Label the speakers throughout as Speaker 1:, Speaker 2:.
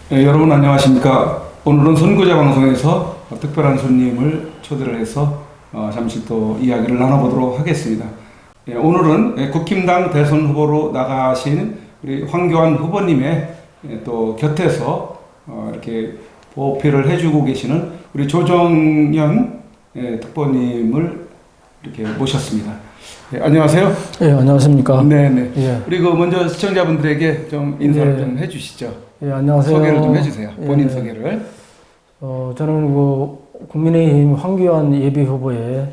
Speaker 1: 네, 여러분 안녕하십니까. 오늘은 선거자 방송에서 특별한 손님을 초대를 해서 잠시 또 이야기를 나눠보도록 하겠습니다. 오늘은 국힘당 대선 후보로 나가신 우리 황교안 후보님의 또 곁에서 이렇게 보필을 해주고 계시는 우리 조정연 특보님을 이렇게 모셨습니다. 안녕하세요.
Speaker 2: 예, 안녕하십니까.
Speaker 1: 네네.
Speaker 2: 예.
Speaker 1: 우리 먼저 시청자분들에게 좀 인사를 좀 해주시죠.
Speaker 2: 예, 안녕하세요.
Speaker 1: 소개를 좀 해주세요. 본인
Speaker 2: 예.
Speaker 1: 소개를.
Speaker 2: 저는 국민의힘 황교안 예비후보의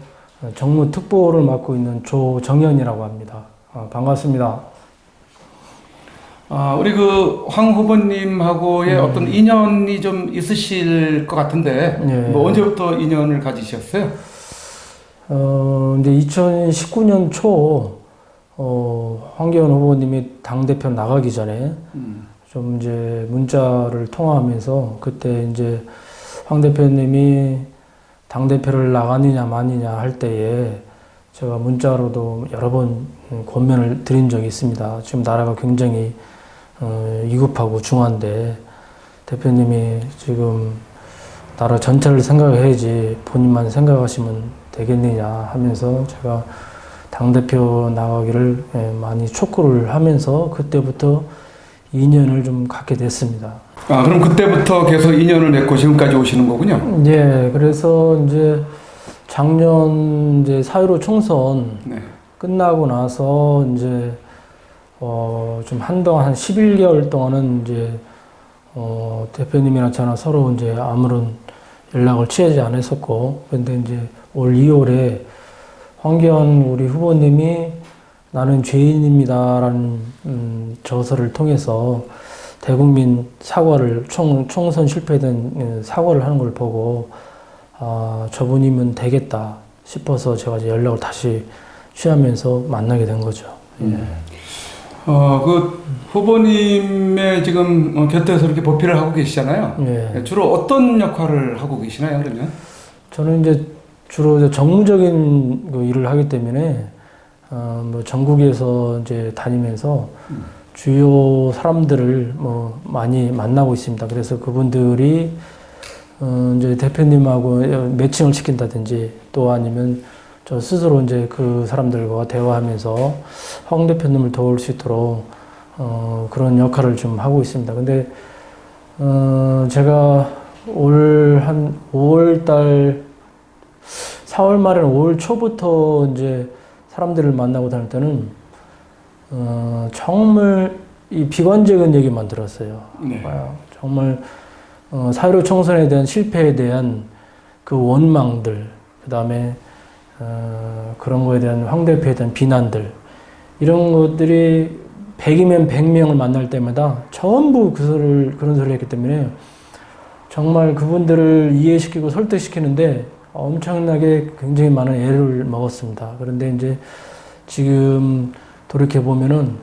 Speaker 2: 정무특보를 맡고 있는 조정연이라고 합니다. 반갑습니다.
Speaker 1: 우리 황 후보님하고의 어떤 인연이 좀 있으실 것 같은데,
Speaker 2: 예.
Speaker 1: 언제부터 인연을 가지셨어요?
Speaker 2: 이제 2019년 초, 황교안 후보님이 당대표 나가기 전에 좀 이제 문자를 통화하면서 그때 이제 황 대표님이 당대표를 나가느냐 마느냐 할 때에 제가 문자로도 여러 번 권면을 드린 적이 있습니다. 지금 나라가 굉장히 위급하고 중한데 대표님이 지금 나라 전체를 생각해야지 본인만 생각하시면 되겠느냐 하면서 제가 당대표 나가기를 많이 촉구를 하면서 그때부터 인연을 좀 갖게 됐습니다.
Speaker 1: 그럼 그때부터 계속 인연을 맺고 지금까지 오시는 거군요?
Speaker 2: 예, 그래서 이제 작년 이제 4.15 총선
Speaker 1: 네.
Speaker 2: 끝나고 나서 이제 좀 한동안 한 11개월 동안은 이제 대표님이나 저나 서로 이제 아무런 연락을 취하지 않았었고, 근데 이제 올 2월에 황교안 우리 후보님이 나는 죄인입니다라는 저서를 통해서 대국민 사과를 총선 실패된 사과를 하는 걸 보고 저분이면 되겠다 싶어서 제가 이제 연락을 다시 취하면서 만나게 된 거죠. 예.
Speaker 1: 그 후보님의 지금 곁에서 이렇게 보필을 하고 계시잖아요.
Speaker 2: 예.
Speaker 1: 주로 어떤 역할을 하고 계시나요, 그러면?
Speaker 2: 저는 이제 주로 이제 정무적인 일을 하기 때문에 전국에서 이제 다니면서 주요 사람들을 많이 만나고 있습니다. 그래서 그분들이 이제 대표님하고 매칭을 시킨다든지 또 아니면 저 스스로 이제 그 사람들과 대화하면서 황 대표님을 도울 수 있도록 그런 역할을 좀 하고 있습니다. 근데 제가 올 한 5월달 4월 말에는 5월 초부터 이제 사람들을 만나고 다닐 때는 정말 이 비관적인 얘기만 들었어요.
Speaker 1: 네.
Speaker 2: 정말 4.15 총선에 대한 실패에 대한 그 원망들, 그 다음에 그런 거에 대한 황 대표에 대한 비난들, 이런 것들이 100이면 100명을 만날 때마다 전부 그런 소리를 했기 때문에 정말 그분들을 이해시키고 설득시키는데 엄청나게 굉장히 많은 애를 먹었습니다. 그런데 이제 지금 돌이켜보면은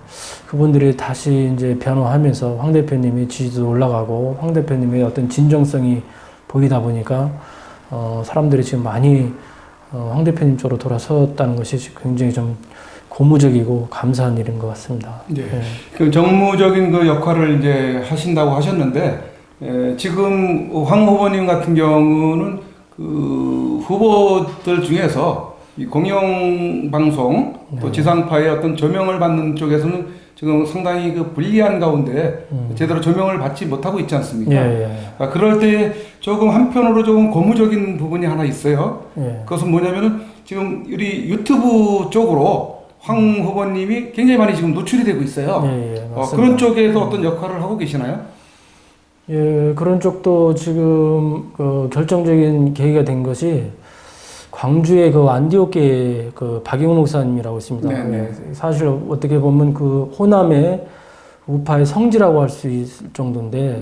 Speaker 2: 그분들이 다시 이제 변화하면서 황 대표님이 지지도 올라가고 황 대표님의 어떤 진정성이 보이다 보니까 사람들이 지금 많이 황 대표님 쪽으로 돌아섰다는 것이 굉장히 좀 고무적이고 감사한 일인 것 같습니다.
Speaker 1: 네.
Speaker 2: 예.
Speaker 1: 그 정무적인 그 역할을 이제 하신다고 하셨는데, 지금 황 후보님 같은 경우는 그 후보들 중에서 이 공영방송 또 지상파의 어떤 조명을 받는 쪽에서는 지금 상당히 그 불리한 가운데 제대로 조명을 받지 못하고 있지 않습니까?
Speaker 2: 예.
Speaker 1: 그럴 때 조금 한편으로 조금 고무적인 부분이 하나 있어요.
Speaker 2: 예.
Speaker 1: 그것은 뭐냐면은 지금 우리 유튜브 쪽으로 황 후보님이 굉장히 많이 지금 노출이 되고 있어요.
Speaker 2: 예, 맞습니다.
Speaker 1: 그런 쪽에서 어떤 역할을 하고 계시나요?
Speaker 2: 예, 그런 쪽도 지금 결정적인 계기가 된 것이 광주의 그 안디옥계 그 박영훈 목사님이라고 있습니다.
Speaker 1: 네네.
Speaker 2: 사실 어떻게 보면 그 호남의 우파의 성지라고 할 수 있을 정도인데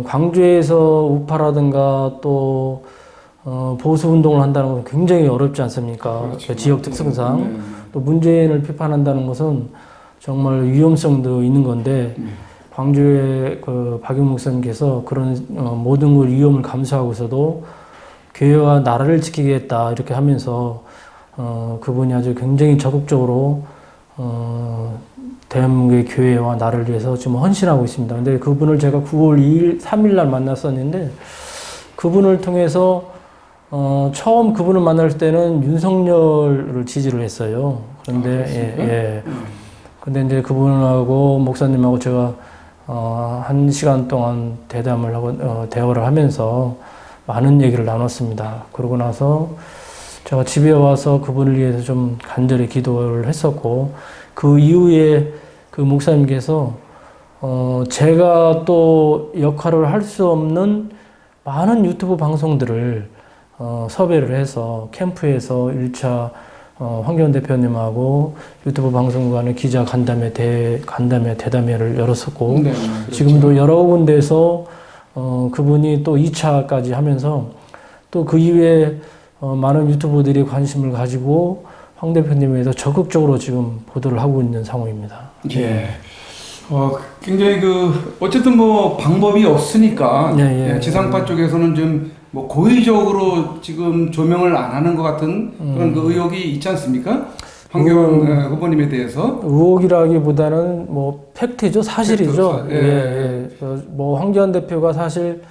Speaker 2: 광주에서 우파라든가 또 보수 운동을 한다는 것은 굉장히 어렵지 않습니까?
Speaker 1: 그렇죠.
Speaker 2: 그 지역 특성상 또 문재인을 비판한다는 것은 정말 위험성도 있는 건데. 광주의 그 박영 목사님께서 그런 모든 걸 위험을 감수하고서도 교회와 나라를 지키겠다 이렇게 하면서 그분이 아주 굉장히 적극적으로 대한민국의 교회와 나를 위해서 지금 헌신하고 있습니다. 근데 그분을 제가 9월 2일, 3일 날 만났었는데 그분을 통해서 처음 그분을 만날 때는 윤석열을 지지를 했어요. 그런데 근데 이제 그분하고 목사님하고 제가 1시간 동안 대담을 하고 대화를 하면서 많은 얘기를 나눴습니다. 그러고 나서 제가 집에 와서 그분을 위해서 좀 간절히 기도를 했었고 그 이후에 그 목사님께서 제가 또 역할을 할 수 없는 많은 유튜브 방송들을 섭외를 해서 캠프에서 1차 황교안 대표님하고 유튜브 방송관의 기자 대담회를 열었었고
Speaker 1: 네, 그렇죠.
Speaker 2: 지금도 여러 군데에서 그분이 또 2차까지 하면서 또 그 이후에 많은 유튜버들이 관심을 가지고 황 대표님에 대해서 적극적으로 지금 보도를 하고 있는 상황입니다.
Speaker 1: 예. 굉장히 어쨌든 뭐 방법이 없으니까 지상파 쪽에서는 좀 뭐 고의적으로 지금 조명을 안 하는 것 같은 그런 그 의혹이 있지 않습니까? 황교안 후보님에 대해서
Speaker 2: 의혹이라기보다는 뭐 팩트죠, 사실이죠. 뭐 황교안 대표가 사실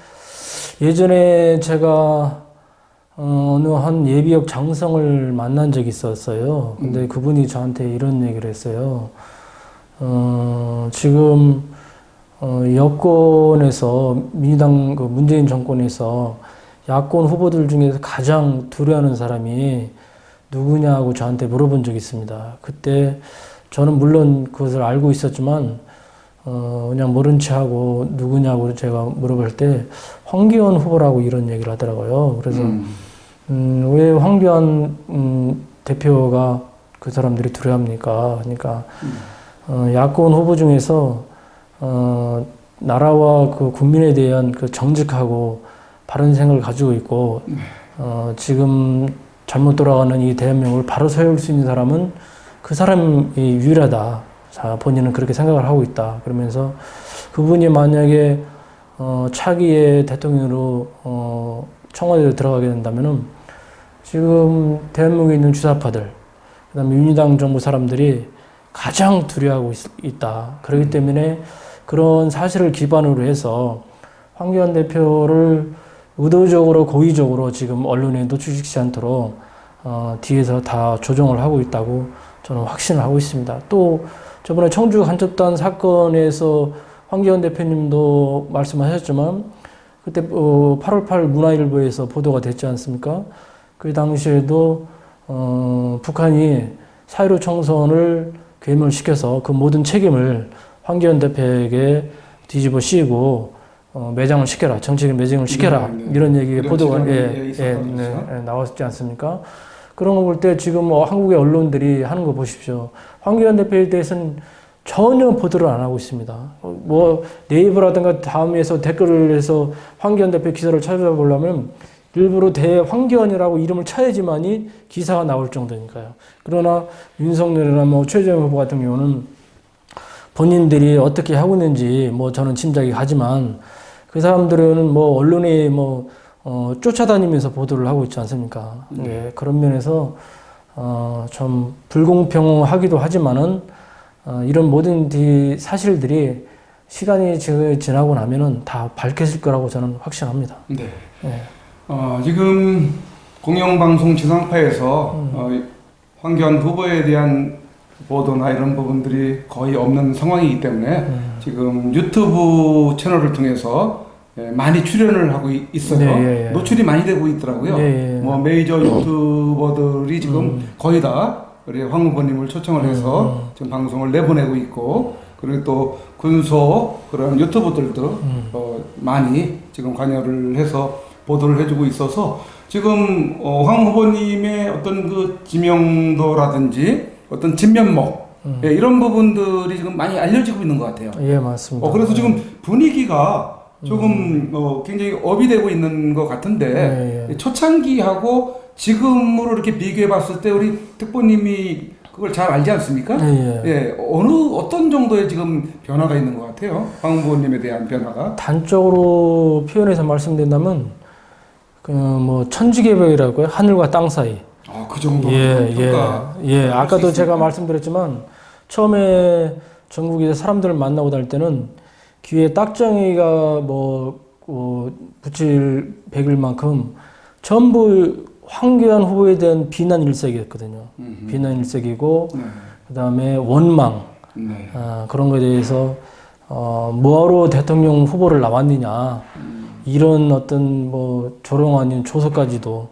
Speaker 2: 예전에 제가 어느 한 예비역 장성을 만난 적이 있었어요. 근데 그분이 저한테 이런 얘기를 했어요. 지금 여권에서 민주당 문재인 정권에서 야권 후보들 중에서 가장 두려워하는 사람이 누구냐고 저한테 물어본 적이 있습니다. 그때 저는 물론 그것을 알고 있었지만 그냥 모른 체 하고 누구냐고 제가 물어볼 때 황교안 후보라고 이런 얘기를 하더라고요. 그래서 왜 황교안 대표가 그 사람들이 두려워합니까? 그러니까 야권 후보 중에서 나라와 그 국민에 대한 그 정직하고 바른 생각을 가지고 있고 지금 잘못 돌아가는 이 대한민국을 바로 세울 수 있는 사람은 그 사람이 유일하다. 자, 본인은 그렇게 생각을 하고 있다. 그러면서 그분이 만약에 차기의 대통령으로 청와대에 들어가게 된다면은 지금 대한민국에 있는 주사파들, 그다음에 민주당 정부 사람들이 가장 두려워하고 있다. 그렇기 때문에 그런 사실을 기반으로 해서 황교안 대표를 의도적으로 고의적으로 지금 언론에 노출시키지 않도록 뒤에서 다 조정을 하고 있다고 저는 확신을 하고 있습니다. 또 저번에 청주 간첩단 사건에서 황교안 대표님도 말씀하셨지만 그때 8.18 문화일보에서 보도가 됐지 않습니까? 그 당시에도 북한이 4.15 총선을 괴멸시켜서 그 모든 책임을 황교안 대표에게 뒤집어 씌우고 매장을 시켜라, 정치적 매장을 시켜라, 이런 얘기 보도가 나왔지 않습니까? 그런 거 볼 때 지금 한국의 언론들이 하는 거 보십시오. 황교안 대표에 대해서는 전혀 보도를 안 하고 있습니다. 뭐 네이버라든가 다음에서 댓글을 해서 황교안 대표 기사를 찾아보려면 일부러 대황교안이라고 이름을 쳐야지만이 기사가 나올 정도니까요. 그러나 윤석열이나 뭐 최재형 후보 같은 경우는 본인들이 어떻게 하고 있는지 뭐 저는 짐작이 가지만 그 사람들은 뭐 언론에 뭐 쫓아다니면서 보도를 하고 있지 않습니까? 예, 그런 면에서 좀 불공평하기도 하지만은 이런 모든 사실들이 시간이 지나고 나면은 다 밝혀질 거라고 저는 확신합니다.
Speaker 1: 네. 지금 공영방송 지상파에서 황교안 후보에 대한 보도나 이런 부분들이 거의 없는 상황이기 때문에 지금 유튜브 채널을 통해서 많이 출연을 하고 있어요. 노출이 많이 되고 있더라고요. 뭐 메이저 유튜버들이 지금 거의 다 우리 황 후보님을 초청을 해서 지금 방송을 내보내고 있고, 그리고 또 군소 그런 유튜버들도 많이 지금 관여를 해서 보도를 해주고 있어서 지금 황 후보님의 어떤 그 지명도라든지 어떤 진면목 이런 부분들이 지금 많이 알려지고 있는 것 같아요.
Speaker 2: 예, 맞습니다.
Speaker 1: 그래서 지금 분위기가 조금 굉장히 업이 되고 있는 것 같은데 초창기하고 지금으로 이렇게 비교해 봤을 때 우리 특보님이 그걸 잘 알지 않습니까? 어떤 정도의 지금 변화가 있는 것 같아요? 황 후보님에 대한 변화가?
Speaker 2: 단적으로 표현해서 말씀드린다면 뭐 천지개벽이라고요. 하늘과 땅 사이.
Speaker 1: 그 정도.
Speaker 2: 아까도 제가 말씀드렸지만 처음에 전국에서 사람들을 만나고 다닐 때는 귀에 딱정이가 붙일 백일 만큼 전부 황교안 후보에 대한 비난 일색이었거든요. 비난 일색이고,
Speaker 1: 네.
Speaker 2: 그 다음에 원망,
Speaker 1: 네.
Speaker 2: 그런 거에 대해서, 뭐하러 대통령 후보를 나왔느냐, 이런 어떤 조롱 아닌 조서까지도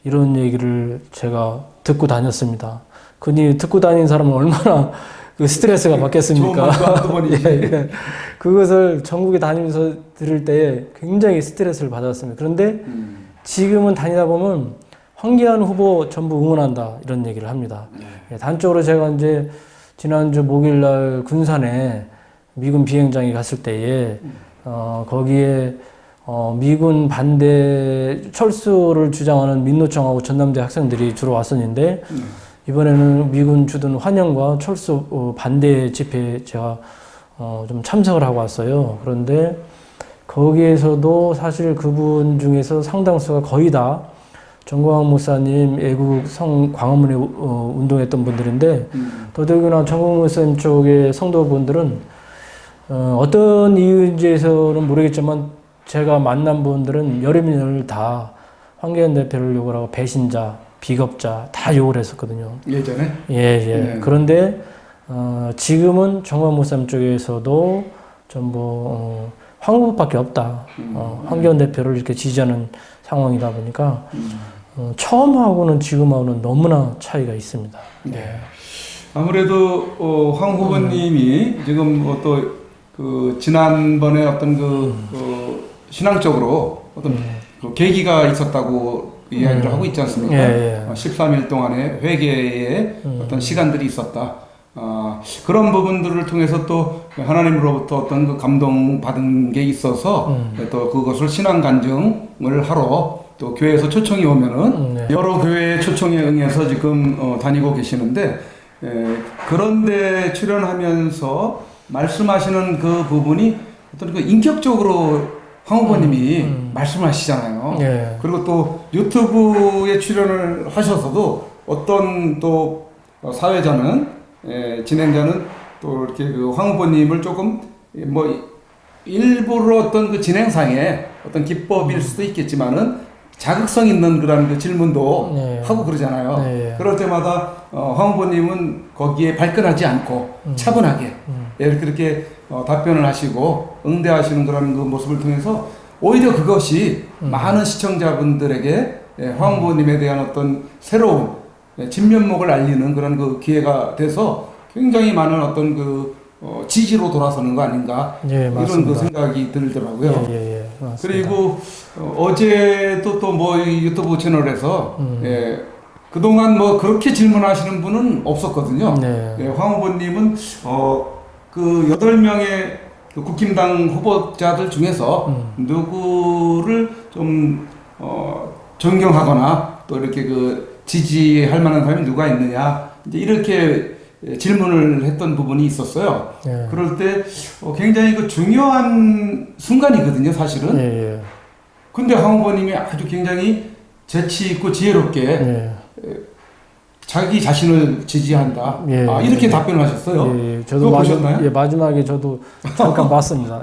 Speaker 2: 이런 얘기를 제가 듣고 다녔습니다. 그니 듣고 다니는 사람은 얼마나 그 스트레스가 받겠습니까? 예. 그것을 전국에 다니면서 들을 때 굉장히 스트레스를 받았습니다. 그런데 지금은 다니다 보면 황교안 후보 전부 응원한다 이런 얘기를 합니다. 예, 단적으로 제가 이제 지난주 목요일날 군산에 미군 비행장에 갔을 때에 거기에 미군 반대 철수를 주장하는 민노총하고 전남대 학생들이 주로 왔었는데 이번에는 미군 주둔 환영과 철수 반대 집회에 제가 좀 참석을 하고 왔어요. 그런데 거기에서도 사실 그분 중에서 상당수가 거의 다 정광훈 목사님 애국 성 광화문에 운동했던 분들인데 더더욱이나 정광훈 목사님 쪽의 성도분들은 어떤 이유인지에서는 모르겠지만 제가 만난 분들은 열의민을 다 황교안 대표를 욕을 하고 배신자, 비겁자 다 욕을 했었거든요.
Speaker 1: 예전에?
Speaker 2: 예.
Speaker 1: 네.
Speaker 2: 그런데 지금은 정광훈 목사님 쪽에서도 전부 황 후보밖에 없다. 황교안 대표를 이렇게 지지하는 상황이다 보니까 처음하고는 지금하고는 너무나 차이가 있습니다.
Speaker 1: 네. 아무래도 황 후보님이 지금 또 지난번에 어떤 신앙적으로 어떤 그 계기가 있었다고 이야기를 하고 있지 않습니까? 13일 동안의 회개의 어떤 시간들이 있었다. 그런 부분들을 통해서 또 하나님으로부터 어떤 그 감동받은 게 있어서 또 그것을 신앙 간증을 하러 또 교회에서 초청이 오면은 여러 교회의 초청에 응해서 지금 다니고 계시는데 그런데 출연하면서 말씀하시는 그 부분이 어떤 그 인격적으로 황 후보님이 말씀하시잖아요. 그리고 또 유튜브에 출연을 하셔서도 어떤 또 사회자는 진행자는 또 이렇게 그 황 후보님을 조금 일부러 어떤 그 진행상의 어떤 기법일 수도 있겠지만은 자극성 있는 그런 그 질문도 하고 그러잖아요. 그럴 때마다 황 후보님은 거기에 발끈하지 않고 차분하게 그렇게 답변을 하시고 응대하시는 그런 그 모습을 통해서 오히려 그것이 많은 시청자분들에게 황 후보님에 대한 어떤 새로운 진면목을 알리는 그런 그 기회가 돼서 굉장히 많은 어떤 그 지지로 돌아서는 거 아닌가 이런 그 생각이 들더라고요. 그리고 어제도 또 유튜브 채널에서 그동안 그렇게 질문하시는 분은 없었거든요. 황 후보님은 그 8명의 그 국힘당 후보자들 중에서 누구를 좀 존경하거나 또 이렇게 그 지지할 만한 사람이 누가 있느냐 이제 이렇게 질문을 했던 부분이 있었어요. 그럴 때 굉장히 그 중요한 순간이거든요, 사실은. 근데 황 후보님이 아주 굉장히 재치 있고 지혜롭게 자기 자신을 지지한다. 이렇게 답변을 하셨어요.
Speaker 2: 저도
Speaker 1: 보셨나요?
Speaker 2: 마지막에 저도 잠깐 봤습니다.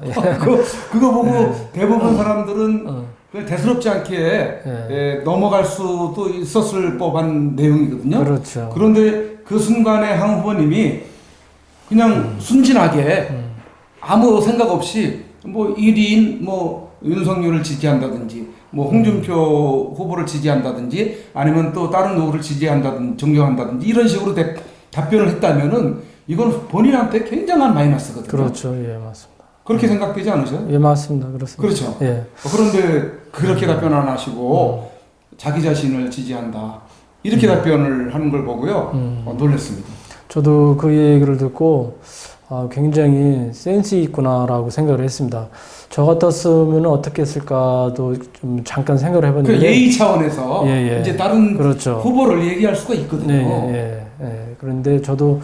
Speaker 1: 그거 보고 대부분 사람들은 그냥 대수롭지 않게 넘어갈 수도 있었을 법한 내용이거든요.
Speaker 2: 그렇죠.
Speaker 1: 그런데 그 순간에 황 후보님이 그냥 순진하게 아무 생각 없이 1인 윤석열을 지지한다든지 홍준표 후보를 지지한다든지 아니면 또 다른 누구를 지지한다든지 존경한다든지 이런 식으로 답변을 했다면은 이건 본인한테 굉장한 마이너스거든요.
Speaker 2: 그렇죠. 맞습니다.
Speaker 1: 그렇게 생각되지 않으세요?
Speaker 2: 맞습니다. 그렇습니다.
Speaker 1: 그렇죠. 그런데 그렇게 답변 안 하시고 자기 자신을 지지한다. 이렇게 답변을 하는 걸 보고요. 놀랐습니다.
Speaker 2: 저도 그 얘기를 듣고 굉장히 센스 있구나라고 생각을 했습니다. 저 같았으면 어떻게 했을까도 좀 잠깐 생각을 해봤는데
Speaker 1: 그 예의 차원에서 이제 다른 후보를 얘기할 수가 있거든요.
Speaker 2: 그런데 저도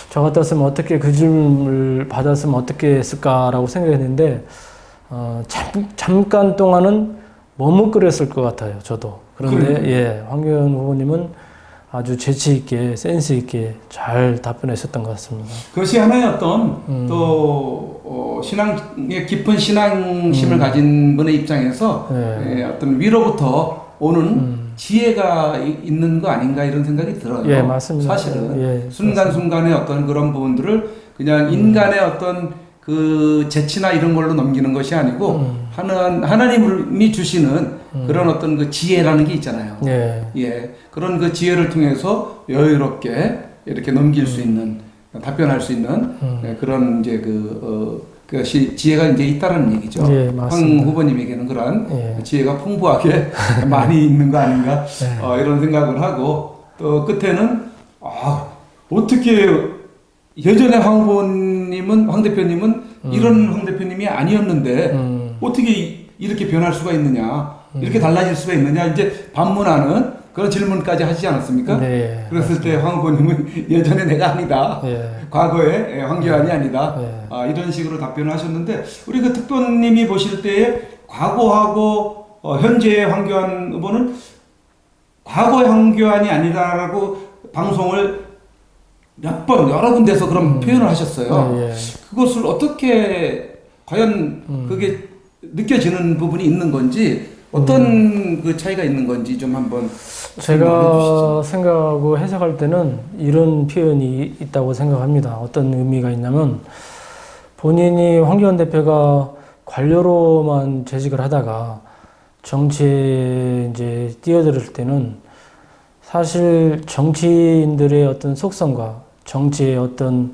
Speaker 2: 저 같았으면 어떻게 그 질문을 받았으면 어떻게 했을까라고 생각했는데 잠깐 동안은 머뭇거렸을 것 같아요. 저도. 그런데 황교안 후보님은 아주 재치 있게 센스 있게 잘 답변했었던 것 같습니다.
Speaker 1: 그것이 하나의 어떤 신앙에 깊은 신앙심을 가진 분의 입장에서
Speaker 2: 네.
Speaker 1: 어떤 위로부터 오는 지혜가 있는 거 아닌가 이런 생각이 들어요.
Speaker 2: 예, 맞습니다.
Speaker 1: 사실은
Speaker 2: 예,
Speaker 1: 순간순간의 어떤 그런 부분들을 그냥 인간의 어떤 그 재치나 이런 걸로 넘기는 것이 아니고 하나님이 주시는 그런 어떤 그 지혜라는 게 있잖아요. 예, 그런 그 지혜를 통해서 여유롭게 이렇게 넘길 수 있는 답변할 수 있는 그런 이제 그것이 지혜가 이제 있다는 얘기죠.
Speaker 2: 예,
Speaker 1: 황 후보님에게는 그러한
Speaker 2: 예.
Speaker 1: 지혜가 풍부하게 많이 있는 거 아닌가
Speaker 2: 예.
Speaker 1: 이런 생각을 하고 또 끝에는 어떻게 예전에 황 대표님은 이런 황 대표님이 아니었는데 어떻게 이렇게 변할 수가 있느냐 이렇게 달라질 수가 있느냐 이제 반문하는 그런 질문까지 하시지 않았습니까?
Speaker 2: 네,
Speaker 1: 그랬을 때 황 후보님은 예전에 내가 아니다.
Speaker 2: 예.
Speaker 1: 과거에 황교안이 아니다.
Speaker 2: 네.
Speaker 1: 이런 식으로 답변을 하셨는데 우리 그 특보님이 보실 때에 과거하고 현재의 황교안 후보는 과거의 황교안이 아니다라고 방송을 몇 번 여러 군데서 그런 표현을 하셨어요.
Speaker 2: 예.
Speaker 1: 그것을 어떻게 과연 그게 느껴지는 부분이 있는 건지 어떤 그 차이가 있는 건지 좀 한번
Speaker 2: 제가 생각하고 해석할 때는 이런 표현이 있다고 생각합니다. 어떤 의미가 있냐면 본인이 황교안 대표가 관료로만 재직을 하다가 정치에 이제 뛰어들 때는 사실 정치인들의 어떤 속성과 정치의 어떤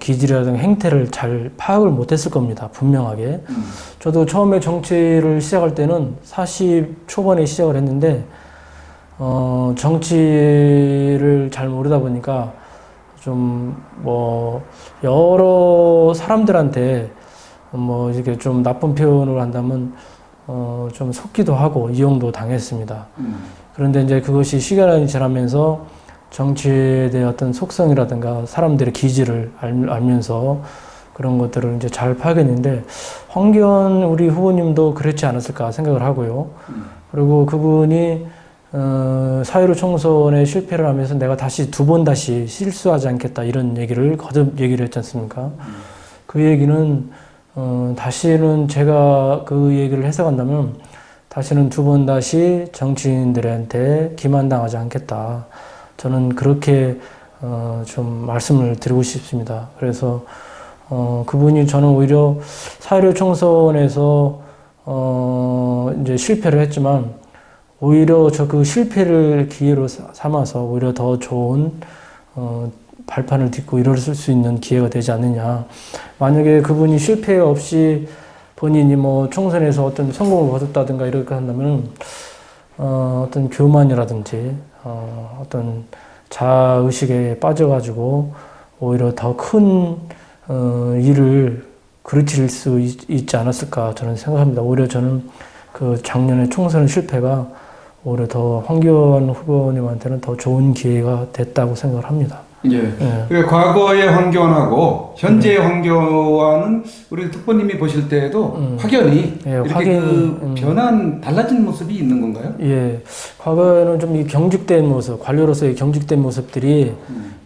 Speaker 2: 기질이라든가 행태를 잘 파악을 못했을 겁니다. 분명하게. 저도 처음에 정치를 시작할 때는 40 초반에 시작을 했는데 정치를 잘 모르다 보니까 좀 뭐 여러 사람들한테 뭐 이렇게 좀 나쁜 표현을 한다면 좀 속기도 하고 이용도 당했습니다. 그런데 이제 그것이 시간이 지나면서 정치에 대한 어떤 속성이라든가 사람들의 기질을 알면서 그런 것들을 이제 잘 파악했는데 황교안 우리 후보님도 그렇지 않았을까 생각을 하고요. 그리고 그분이 사회로 총선에 실패를 하면서 내가 다시 두 번 다시 실수하지 않겠다 이런 얘기를 거듭 얘기를 했지 않습니까? 그 얘기는 다시는 제가 그 얘기를 해석한다면 다시는 두 번 다시 정치인들한테 기만당하지 않겠다. 저는 그렇게 좀 말씀을 드리고 싶습니다. 그래서 그분이 저는 오히려 4.16 총선에서 이제 실패를 했지만 오히려 저 그 실패를 기회로 삼아서 오히려 더 좋은 발판을 딛고 일어설 수 있는 기회가 되지 않느냐. 만약에 그분이 실패 없이 본인이 뭐 총선에서 어떤 성공을 거뒀다든가 이렇게 한다면 어떤 교만이라든지 어떤 자의식에 빠져가지고 오히려 더 큰 일을 그르칠 수 있지 않았을까 저는 생각합니다. 오히려 저는 그 작년에 총선 실패가 오히려 더 황교안 후보님한테는 더 좋은 기회가 됐다고 생각을 합니다.
Speaker 1: 예. 그러니까 과거의 황교안하고 현재의 황교안은 우리 특보님이 보실 때에도 확연히 이렇게 변한 달라진 모습이 있는 건가요?
Speaker 2: 예. 과거에는 좀 이 경직된 모습, 관료로서의 경직된 모습들이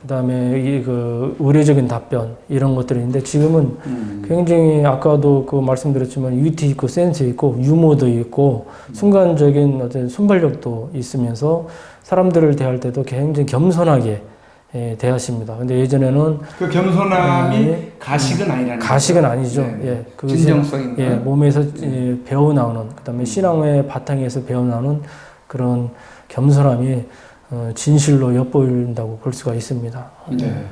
Speaker 2: 그다음에 이 그 의례적인 답변 이런 것들이 있는데 지금은 굉장히 아까도 그 말씀드렸지만 위트 있고 센스 있고 유머도 있고 순간적인 어떤 순발력도 있으면서 사람들을 대할 때도 굉장히 겸손하게 대하십니다. 근데 예전에는
Speaker 1: 그 겸손함이 가식은 아니라는
Speaker 2: 가식은
Speaker 1: 거죠?
Speaker 2: 아니죠.
Speaker 1: 네.
Speaker 2: 예,
Speaker 1: 진정성인가?
Speaker 2: 예, 몸에서 배어 나오는 그다음에 신앙의 바탕에서 배어 나오는 그런 겸손함이 진실로 엿보인다고 볼 수가 있습니다.
Speaker 1: 네.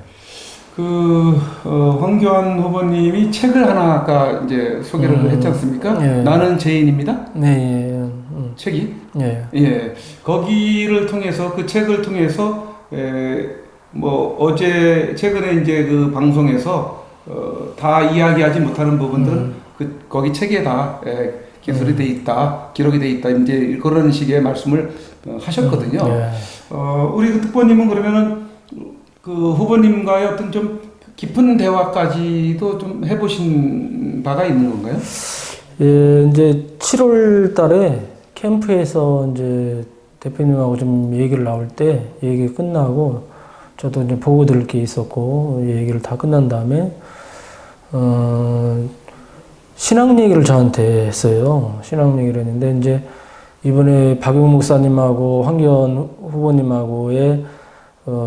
Speaker 1: 황교안 후보님이 책을 하나 아까 이제 소개를 했지 않습니까?
Speaker 2: 예.
Speaker 1: 나는 죄인입니다.
Speaker 2: 네,
Speaker 1: 책이.
Speaker 2: 예.
Speaker 1: 예. 거기를 통해서 그 책을 통해서 뭐 최근에 이제 그 방송에서 다 이야기하지 못하는 부분들은 거기 책에 다 기술이 돼 있다, 기록이 돼 있다 이제 그런 식의 말씀을 하셨거든요.
Speaker 2: 예.
Speaker 1: 우리 그 특보님은 그러면은 그 후보님과의 어떤 좀 깊은 대화까지도 좀 해보신 바가 있는 건가요?
Speaker 2: 예, 이제 7월 달에 캠프에서 이제 대표님하고 좀 얘기를 나올 때 얘기 끝나고 저도 이제 보고 드릴 게 있었고 얘기를 다 끝난 다음에 신앙 얘기를 저한테 했어요. 신앙 얘기를 했는데 이제 이번에 박용 목사님하고 황교안 후보님하고의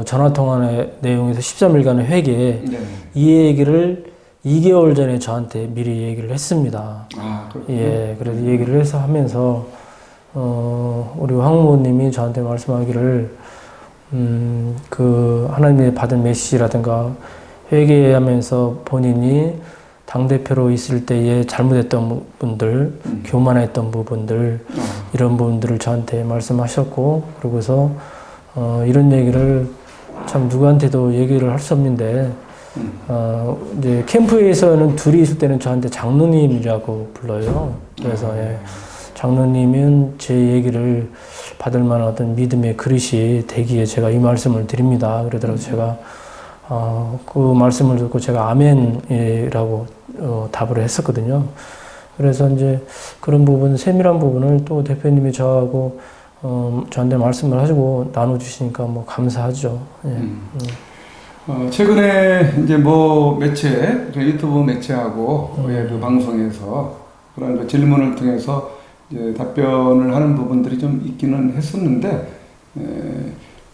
Speaker 2: 전화통화 내용에서 13일간의 회개
Speaker 1: 네.
Speaker 2: 이 얘기를 2개월 전에 저한테 미리 얘기를 했습니다.
Speaker 1: 아, 그렇군요.
Speaker 2: 예, 그래서 얘기를 해서 하면서 우리 황 후보님이 저한테 말씀하기를 그 하나님이 받은 메시지라든가 회개하면서 본인이 당대표로 있을 때에 잘못했던 분들, 교만했던 부분들, 이런 부분들을 저한테 말씀하셨고, 그러고서, 이런 얘기를 참 누구한테도 얘기를 할 수 없는데, 이제 캠프에서는 둘이 있을 때는 저한테 장로님이라고 불러요. 그래서, 예, 장로님은 제 얘기를 받을 만한 어떤 믿음의 그릇이 되기에 제가 이 말씀을 드립니다. 그러더라고요. 제가 그 말씀을 듣고 제가 아멘이라고 답을 했었거든요. 그래서 이제 그런 부분, 세밀한 부분을 또 대표님이 저하고 저한테 말씀을 하시고 나눠주시니까 뭐 감사하죠. 예.
Speaker 1: 최근에 이제 뭐 매체, 유튜브 매체하고 그 방송에서 그런 그 질문을 통해서 이제 답변을 하는 부분들이 좀 있기는 했었는데,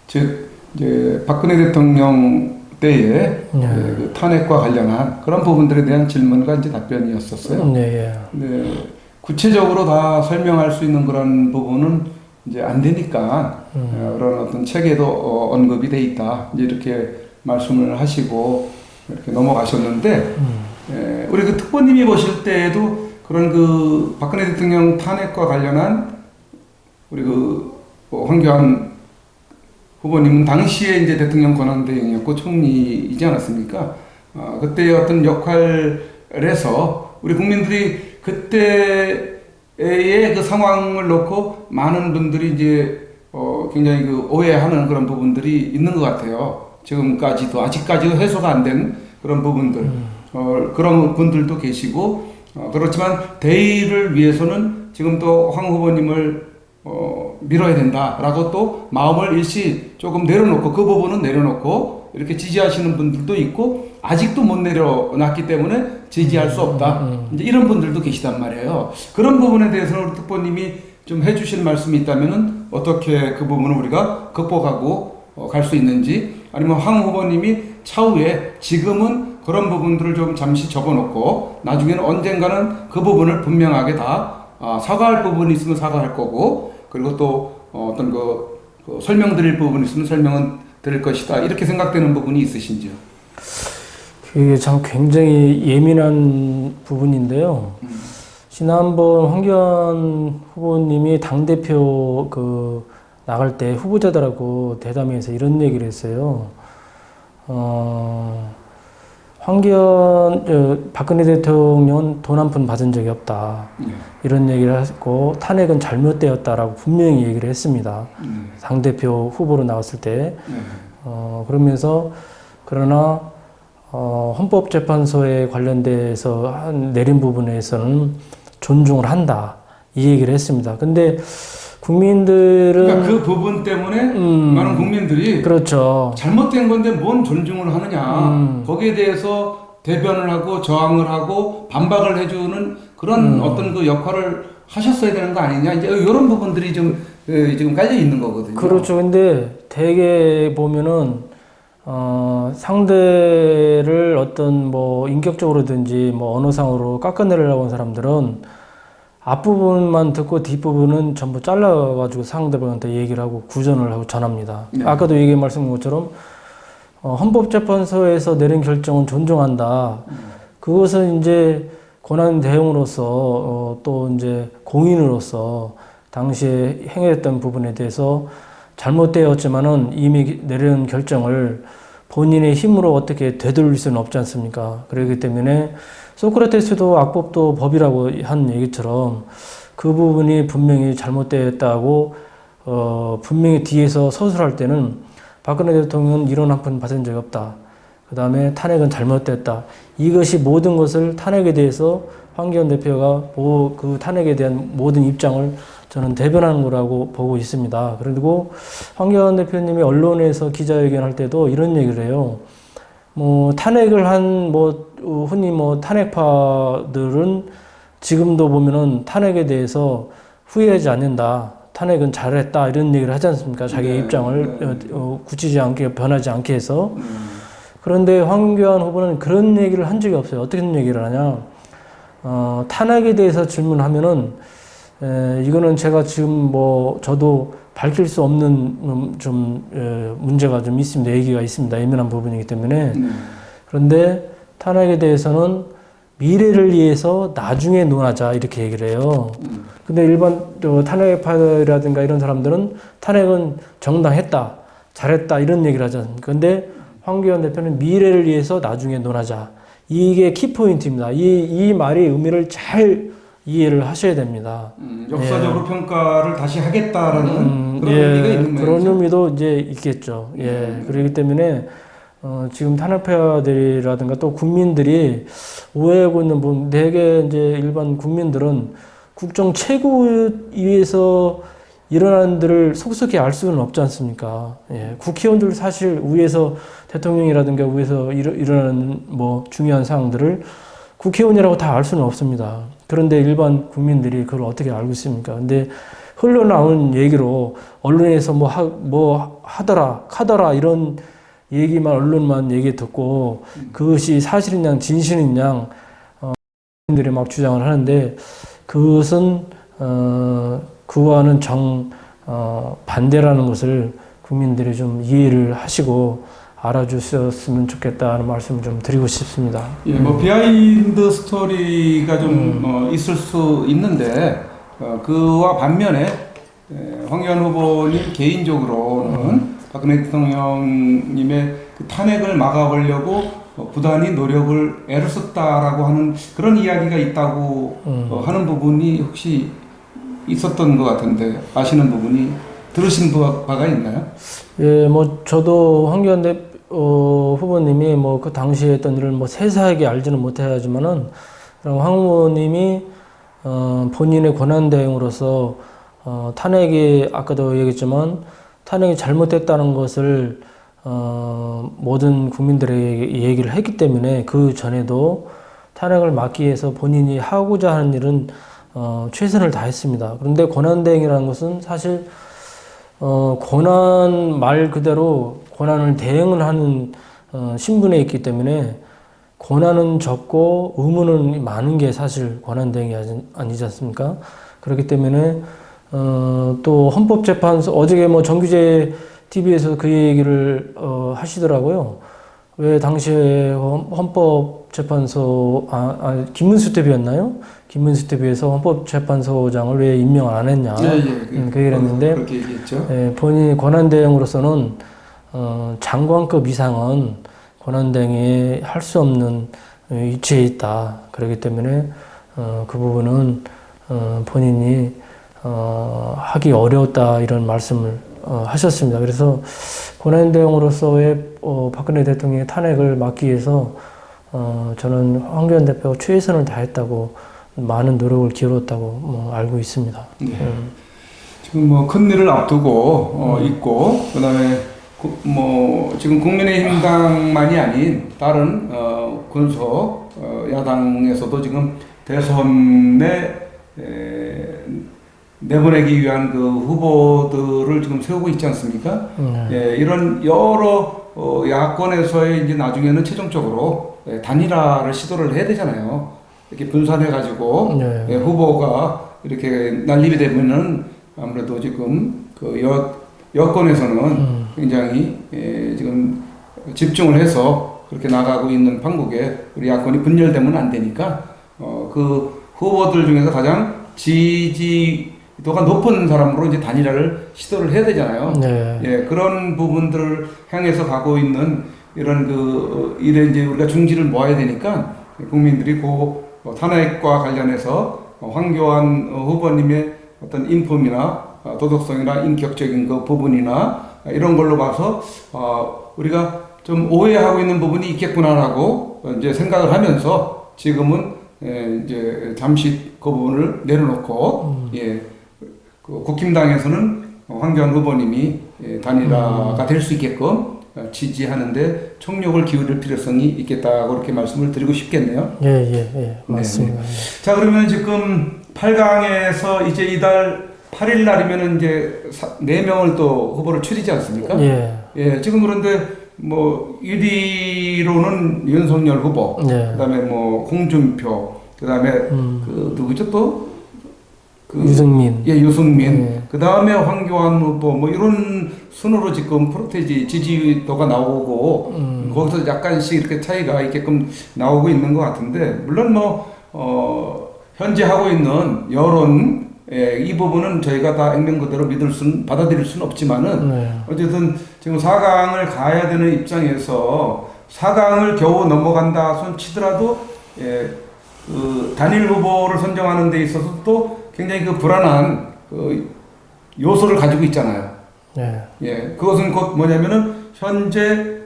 Speaker 1: 즉 이제 박근혜 대통령 때에 그 탄핵과 관련한 그런 부분들에 대한 질문과 이제 답변이었었어요.
Speaker 2: 네.
Speaker 1: 네, 구체적으로 다 설명할 수 있는 그런 부분은 이제 안 되니까 그런 어떤 책에도 언급이 돼 있다. 이제 이렇게 말씀을 하시고 이렇게 넘어가셨는데, 우리 그 특보님이 보실 때에도 그런 그 박근혜 대통령 탄핵과 관련한 우리 그 황교안 후보님은 당시에 이제 대통령 권한대행이었고 총리이지 않았습니까? 그때의 어떤 역할에서 우리 국민들이 그때의 그 상황을 놓고 많은 분들이 이제 굉장히 그 오해하는 그런 부분들이 있는 것 같아요. 지금까지도 아직까지도 해소가 안 된 그런 부분들, 그런 분들도 계시고, 그렇지만 대의를 위해서는 지금 또 황 후보님을 밀어야 된다라고 또 마음을 일시 조금 내려놓고, 그 부분은 내려놓고 이렇게 지지하시는 분들도 있고, 아직도 못 내려놨기 때문에 지지할 수 없다, 이제 이런 분들도 계시단 말이에요. 그런 부분에 대해서는 우리 특보님이 좀 해주실 말씀이 있다면은 어떻게 그 부분을 우리가 극복하고 갈 수 있는지, 아니면 황 후보님이 차후에 지금은 그런 부분들을 좀 잠시 접어놓고 나중에는 언젠가는 그 부분을 분명하게 다 사과할 부분이 있으면 사과할 거고, 그리고 또 어떤 그 설명드릴 부분이 있으면 설명은 드릴 것이다, 이렇게 생각되는 부분이 있으신지요?
Speaker 2: 그게 참 굉장히 예민한 부분인데요. 지난번 황교안 후보님이 당대표 나갈 때 후보자들하고 대담회에서 이런 얘기를 했어요. 박근혜 대통령은 돈 한 푼 받은 적이 없다. 이런 얘기를 했고, 탄핵은 잘못되었다라고 분명히 얘기를 했습니다. 당대표 후보로 나왔을 때. 그러면서, 그러나, 헌법재판소에 관련돼서 내린 부분에서는 존중을 한다. 이 얘기를 했습니다. 근데 국민들은.
Speaker 1: 그러니까 그 부분 때문에 많은 국민들이.
Speaker 2: 그렇죠.
Speaker 1: 잘못된 건데 뭔 존중을 하느냐. 거기에 대해서 대변을 하고 저항을 하고 반박을 해주는 그런 어떤 그 역할을 하셨어야 되는 거 아니냐. 이제 이런 부분들이 좀 지금 깔려 있는 거거든요.
Speaker 2: 그렇죠. 근데 대개 보면은 상대를 어떤 뭐 인격적으로든지 뭐 언어상으로 깎아내리려고 하는 사람들은 앞부분만 듣고 뒷부분은 전부 잘라가지고 상대방한테 얘기를 하고 구전을 하고 전합니다.
Speaker 1: 네.
Speaker 2: 아까도 얘기 말씀한 것처럼 헌법재판소에서 내린 결정은 존중한다. 그것은 이제 권한 대행으로서 또 이제 공인으로서 당시에 행했던 부분에 대해서 잘못되었지만은 이미 내린 결정을 본인의 힘으로 어떻게 되돌릴 수는 없지 않습니까? 그렇기 때문에 소크라테스도 악법도 법이라고 한 얘기처럼 그 부분이 분명히 잘못되었다고 분명히 뒤에서 서술할 때는 박근혜 대통령은 이런 한 푼 받은 적이 없다. 그 다음에 탄핵은 잘못됐다. 이것이 모든 것을 탄핵에 대해서 황교안 대표가 그 탄핵에 대한 모든 입장을 저는 대변하는 거라고 보고 있습니다. 그리고 황교안 대표님이 언론에서 기자회견할 때도 이런 얘기를 해요. 뭐 탄핵을 한 흔히 탄핵파들은 지금도 보면은 탄핵에 대해서 후회하지 않는다. 탄핵은 잘했다 이런 얘기를 하지 않습니까? 자기의 입장을 굳히지 않게 변하지 않게 해서. 그런데 황교안 후보는 그런 얘기를 한 적이 없어요. 어떻게 얘기를 하냐? 탄핵에 대해서 질문하면은 이거는 제가 지금 저도 밝힐 수 없는 문제가 좀 있습니다. 얘기가 있습니다. 예민한 부분이기 때문에. 그런데 탄핵에 대해서는 미래를 위해서 나중에 논하자 이렇게 얘기를 해요. 근데 일반 탄핵파라든가 이런 사람들은 탄핵은 정당했다, 잘했다 이런 얘기를 하지 않습니까? 근데 황교안 대표는 미래를 위해서 나중에 논하자. 이게 키포인트입니다. 이 말의 의미를 잘 이해를 하셔야 됩니다.
Speaker 1: 역사적으로 평가를 다시 하겠다라는 그런 의미가 있는 거예요.
Speaker 2: 그런 의미도 이제 있겠죠. 그렇기 때문에 지금 탄핵파들이라든가 또 국민들이 오해하고 있는 부분, 대개 이제 일반 국민들은 국정 최고위에서 일어나는 들을 속속히 알 수는 없지 않습니까? 국회의원들 사실 위에서 대통령이라든가 위에서 일어나는 중요한 사항들을 국회의원이라고 다 알 수는 없습니다. 그런데 일반 국민들이 그걸 어떻게 알고 있습니까? 근데 흘러나오는 얘기로 언론에서 하더라 이런 얘기만 언론만 얘기 듣고 그것이 사실인 양 진실인 양 국민들이 막 주장을 하는데 그것은 그와는 반대라는 것을 국민들이 좀 이해를 하시고 알아주셨으면 좋겠다는 말씀을 좀 드리고 싶습니다.
Speaker 1: 비하인드 스토리가 좀 있을 수 있는데 그와 반면에 황교안 후보님 개인적으로는 박근혜 대통령님의 그 탄핵을 막아보려고 부단히 노력을 애를 썼다라고 하는 그런 이야기가 있다고 하는 부분이 혹시 있었던 것 같은데 아시는 부분이 들으신 바가 있나요?
Speaker 2: 저도 황교안 후보님이 그 당시에 했던 일을 세세하게 알지는 못하지만은 황 후보님이 본인의 권한 대행으로서 탄핵이 아까도 얘기했지만 탄핵이 잘못됐다는 것을 모든 국민들에게 얘기를 했기 때문에 그 전에도 탄핵을 막기 위해서 본인이 하고자 하는 일은 최선을 다했습니다. 그런데 권한 대행이라는 것은 사실 권한 말 그대로 권한을 대행을 하는 신분에 있기 때문에 권한은 적고 의무는 많은 게 사실 권한 대행이 아니지 않습니까? 그렇기 때문에 또 헌법재판소 어저께 정규재 TV에서 그 얘기를 하시더라고요. 왜 당시에 헌법재판소 김문수 대표였나요? 김문수 대표에서 헌법재판소장을 왜 임명 안 했냐? 그 얘기를 했는데
Speaker 1: 그렇게 얘기했죠.
Speaker 2: 본인이 권한대행으로서는 장관급 이상은 권한대행이 할 수 없는 위치에 있다. 그렇기 때문에 그 부분은 본인이 하기 어려웠다 이런 말씀을 하셨습니다. 그래서 권한대행으로서의 박근혜 대통령의 탄핵을 막기 위해서 저는 황교안 대표가 최선을 다했다고 많은 노력을 기울였다고 알고 있습니다.
Speaker 1: 지금 큰 일을 앞두고 있고 그다음에 지금 국민의힘당만이 아닌 다른 군소 야당에서도 지금 대선에 내보내기 위한 그 후보들을 지금 세우고 있지 않습니까? 이런 여러 야권에서의 이제 나중에는 최종적으로 단일화를 시도를 해야 되잖아요. 이렇게 분산해가지고 후보가 이렇게 난립이 되면은 아무래도 지금 그 여권에서는 굉장히 지금 집중을 해서 그렇게 나가고 있는 판국에 우리 야권이 분열되면 안 되니까 그 후보들 중에서 가장 지지도가 높은 사람으로 이제 단일화를 시도를 해야 되잖아요. 그런 부분들을 향해서 가고 있는 이런 그 일에 이제 우리가 중지를 모아야 되니까 국민들이 탄핵과 관련해서 황교안 후보님의 어떤 인품이나 도덕성이나 인격적인 그 부분이나 이런 걸로 봐서 우리가 좀 오해하고 있는 부분이 있겠구나라고 이제 생각을 하면서 지금은 이제 잠시 그 부분을 내려놓고 예, 그 국힘당에서는 황교안 후보님이 단일화가 될 수 있게끔 지지하는데 총력을 기울일 필요성이 있겠다고 그렇게 말씀을 드리고 싶겠네요.
Speaker 2: 맞습니다.
Speaker 1: 자, 그러면 지금 8강에서 이제 이달 8일 날이면 이제 4명을 또 후보를 추리지 않습니까? 예, 지금 그런데 뭐 1위로는 윤석열 후보, 그다음에 뭐 홍준표, 그다음에 그 누구죠 또? 그
Speaker 2: 유승민.
Speaker 1: 예, 유승민. 그다음에 황교안 후보 뭐 이런 순으로 지금 프로테지 지지도가 나오고 거기서 약간씩 이렇게 차이가 있게끔 나오고 있는 것 같은데 물론 뭐 현재 하고 있는 여론 이 부분은 저희가 다 액면 그대로 받아들일 수는 없지만은 어쨌든 지금 4강을 가야 되는 입장에서 4강을 겨우 넘어간다 손 치더라도 그 단일 후보를 선정하는 데 있어서 또 굉장히 그 불안한 그 요소를 가지고 있잖아요. 예, 그것은 곧 뭐냐면은 현재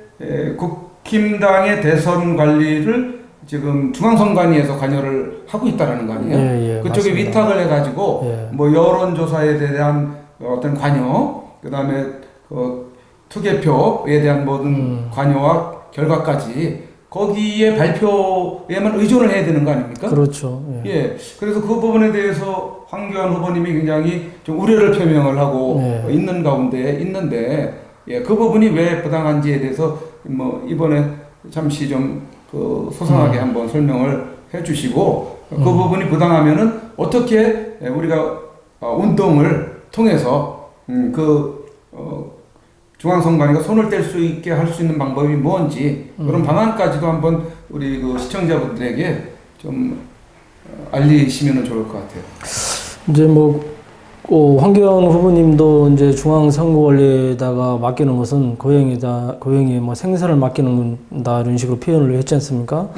Speaker 1: 국힘당의 대선 관리를 지금 중앙선관위에서 관여를 하고 있다라는 거 아니에요? 그쪽에 맞습니다. 위탁을 해가지고 뭐 여론조사에 대한 어떤 관여, 그 다음에 그 투개표에 대한 모든 관여와 결과까지 거기에 발표에만 의존을 해야 되는 거 아닙니까?
Speaker 2: 그렇죠.
Speaker 1: 예. 그래서 그 부분에 대해서 황교안 후보님이 굉장히 좀 우려를 표명을 하고 있는 가운데 있는데, 예, 그 부분이 왜 부당한지에 대해서 뭐 이번에 잠시 좀 그 소상하게 한번 설명을 해주시고 그 부분이 부당하면은 어떻게 우리가 운동을 통해서 중앙선관위가 손을 뗄 수 있게 할 수 있는 방법이 뭔지 그런 방안까지도 한번 우리 그 시청자분들에게 좀 알리시면 좋을 것 같아요. 이제
Speaker 2: 황교안 후보님도 이제 중앙선거관리에다가 맡기는 것은 고행이 뭐 생사를 맡기는다 이런 식으로 표현을 했지 않습니까?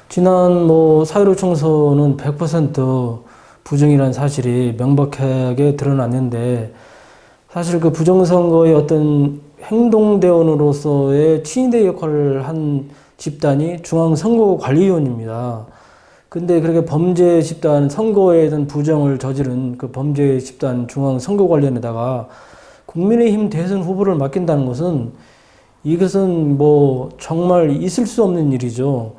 Speaker 2: 지난 4.15 총선은 100% 부정이라는 사실이 명백하게 드러났는데 사실 그 부정선거의 어떤 행동대원으로서의 친위대 역할을 한 집단이 중앙선거관리위원입니다. 근데 그렇게 범죄 집단, 선거에 대한 부정을 저지른 그 범죄 집단 중앙선거관리원에다가 국민의힘 대선 후보를 맡긴다는 것은 이것은 정말 있을 수 없는 일이죠.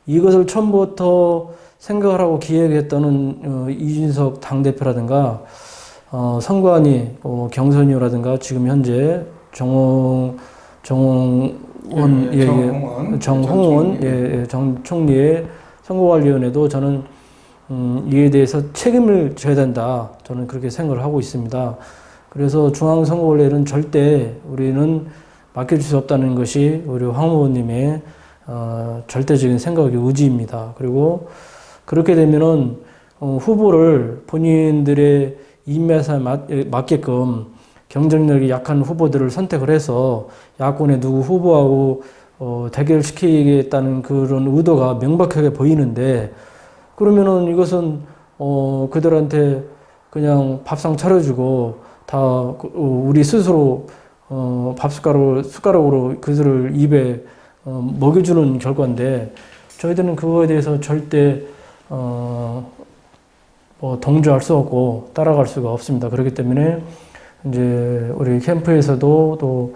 Speaker 2: 이것을 처음부터 생각을 하고 기획했던 이준석 당대표라든가 선관위, 경선위원이라든가 지금 현재 정홍원 정 총리의 선거관리위원회도 저는 이에 대해서 책임을 져야 된다. 저는 그렇게 생각을 하고 있습니다. 그래서 중앙선거관리는 절대 우리는 맡겨줄 수 없다는 것이 우리 황 후보님의 절대적인 생각의 의지입니다. 그리고 그렇게 되면은 후보를 본인들의 입맛에 맞게끔 경쟁력이 약한 후보들을 선택을 해서 야권의 누구 후보하고 대결시키겠다는 그런 의도가 명백하게 보이는데 그러면은 이것은 그들한테 그냥 밥상 차려주고 다 우리 스스로 숟가락으로 그들을 입에 먹여주는 결과인데 저희들은 그거에 대해서 절대 동조할 수 없고 따라갈 수가 없습니다. 그렇기 때문에 이제 우리 캠프에서도 또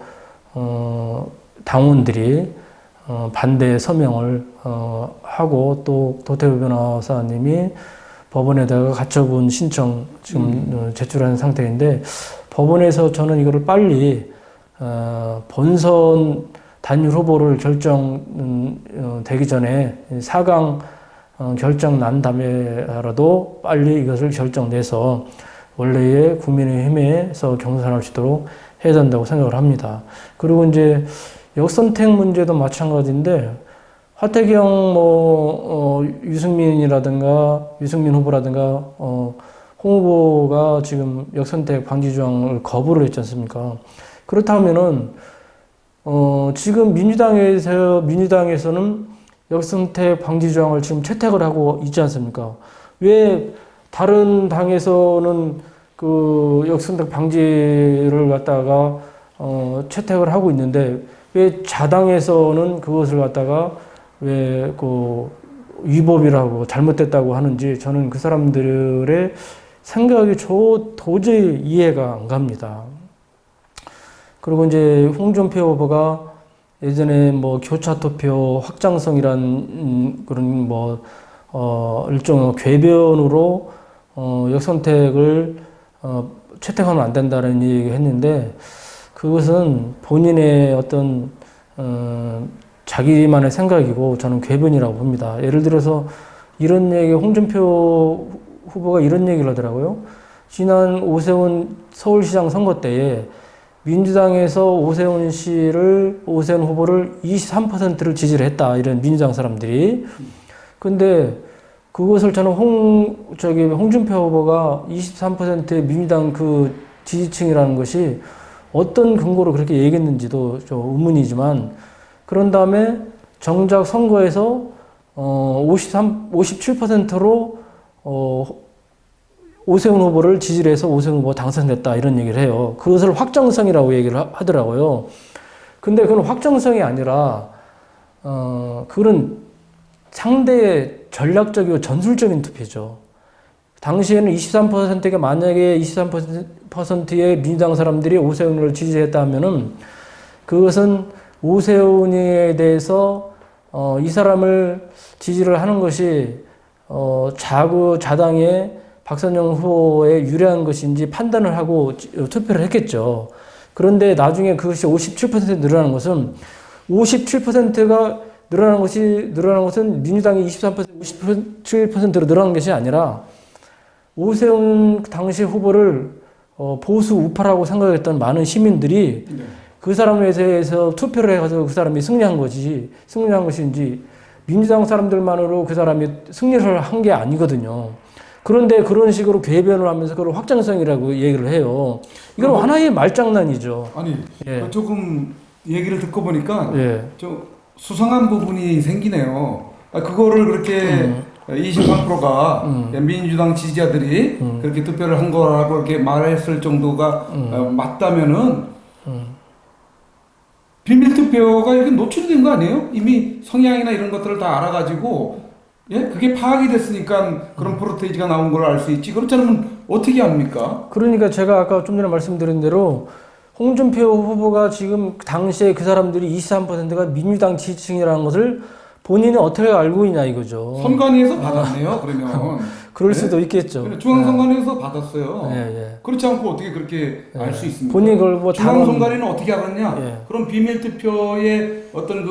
Speaker 2: 당원들이 반대 서명을 하고 또 도태우 변호사님이 법원에다가 가처분 신청 지금 제출한 상태인데 법원에서 저는 이거를 빨리 본선 단일 후보를 결정되기 전에 4강 결정 난 다음에라도 빨리 이것을 결정내서 원래의 국민의힘에서 경선할 수 있도록 해야 된다고 생각을 합니다. 그리고 이제 역선택 문제도 마찬가지인데 화태경 유승민 후보라든가 홍 후보가 지금 역선택 방지 조항을 거부를 했지 않습니까? 그렇다면은 지금 민주당에서는 역선택 방지 조항을 지금 채택을 하고 있지 않습니까? 왜 다른 당에서는 그 역선택 방지를 갖다가 채택을 하고 있는데 왜 자당에서는 그것을 갖다가 왜 위법이라고 잘못됐다고 하는지 저는 그 사람들의 생각이 도저히 이해가 안 갑니다. 그리고 이제 홍준표 후보가 예전에 뭐 교차투표 확장성이란 그런 일종의 궤변으로 역선택을 채택하면 안 된다는 얘기를 했는데 그것은 본인의 어떤 자기만의 생각이고 저는 궤변이라고 봅니다. 예를 들어서 이런 얘기, 홍준표 후보가 이런 얘기를 하더라고요. 지난 오세훈 서울시장 선거 때에 민주당에서 오세훈 후보를 23%를 지지를 했다. 이런 민주당 사람들이. 근데 그것을 저는 홍준표 후보가 23%의 민주당 그 지지층이라는 것이 어떤 근거로 그렇게 얘기했는지도 좀 의문이지만 그런 다음에 정작 선거에서 57%로 오세훈 후보를 지지를 해서 오세훈 후보가 당선됐다 이런 얘기를 해요. 그것을 확정성이라고 얘기를 하더라고요. 근데 그건 확정성이 아니라 그런 상대의 전략적이고 전술적인 투표죠. 당시에는 23%가 만약에 23%의 민주당 사람들이 오세훈을 지지했다 하면은 그것은 오세훈에 대해서 이 사람을 지지를 하는 것이 자당의 박선영 후보에 유리한 것인지 판단을 하고 투표를 했겠죠. 그런데 나중에 그것이 57% 늘어나는 것은 57%가 늘어난 것은 민주당이 23%, 57%로 늘어난 것이 아니라 오세훈 당시 후보를 보수 우파라고 생각했던 많은 시민들이 그 사람에 대해서 투표를 해가지고 그 사람이 승리한 것인지 민주당 사람들만으로 그 사람이 승리를 한 게 아니거든요. 그런데 그런 식으로 궤변을 하면서 그걸 확장성이라고 얘기를 해요. 이건 하나의 말장난이죠.
Speaker 1: 아니,
Speaker 2: 예.
Speaker 1: 조금 얘기를 듣고 보니까
Speaker 2: 예.
Speaker 1: 좀 수상한 부분이 생기네요. 그거를 그렇게 23%가 민주당 지지자들이 그렇게 투표를 한 거라고 이렇게 말했을 정도가 맞다면은 비밀 투표가 이렇게 노출된 거 아니에요? 이미 성향이나 이런 것들을 다 알아가지고 예? 그게 파악이 됐으니까 그런 프로테이지가 나온 걸 알 수 있지. 그렇지 않으면 어떻게 합니까?
Speaker 2: 그러니까 제가 아까 좀 전에 말씀드린 대로 홍준표 후보가 지금 당시에 그 사람들이 23%가 민주당 지지층이라는 것을 본인이 어떻게 알고 있냐 이거죠.
Speaker 1: 선관위에서 받았네요. 그러면
Speaker 2: 그럴 수도 있겠죠.
Speaker 1: 중앙선관위에서 받았어요.
Speaker 2: 예.
Speaker 1: 그렇지 않고 어떻게 그렇게 알 수 있습니까?
Speaker 2: 본인이 그걸 뭐
Speaker 1: 중앙선관위는 어떻게 알았냐?
Speaker 2: 예.
Speaker 1: 그럼 비밀 투표에 어떤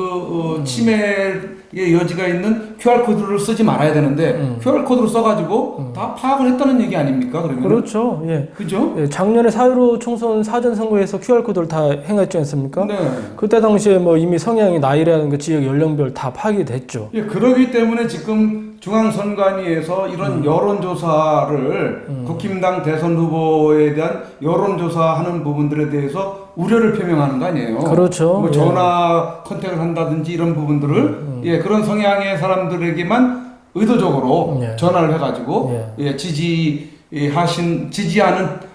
Speaker 1: 침해의 여지가 있는 QR 코드를 쓰지 말아야 되는데 QR 코드를 써가지고 다 파악을 했다는 얘기 아닙니까? 그러면
Speaker 2: 그렇죠. 예.
Speaker 1: 그죠?
Speaker 2: 예, 작년에 4.15 총선 사전 선거에서 QR 코드를 다 행했지 않습니까?
Speaker 1: 네.
Speaker 2: 그때 당시에 뭐 이미 성향이 나이라든가 지역 연령별 다 파악이 됐죠.
Speaker 1: 예, 그러기 때문에 지금 중앙선관위에서 이런 여론조사를 국힘당 대선 후보에 대한 여론조사하는 부분들에 대해서 우려를 표명하는 거 아니에요?
Speaker 2: 그렇죠.
Speaker 1: 뭐 전화 컨택을 한다든지 이런 부분들을 예, 그런 성향의 사람들에게만 의도적으로
Speaker 2: 예.
Speaker 1: 전화를 해가지고 예, 지지하는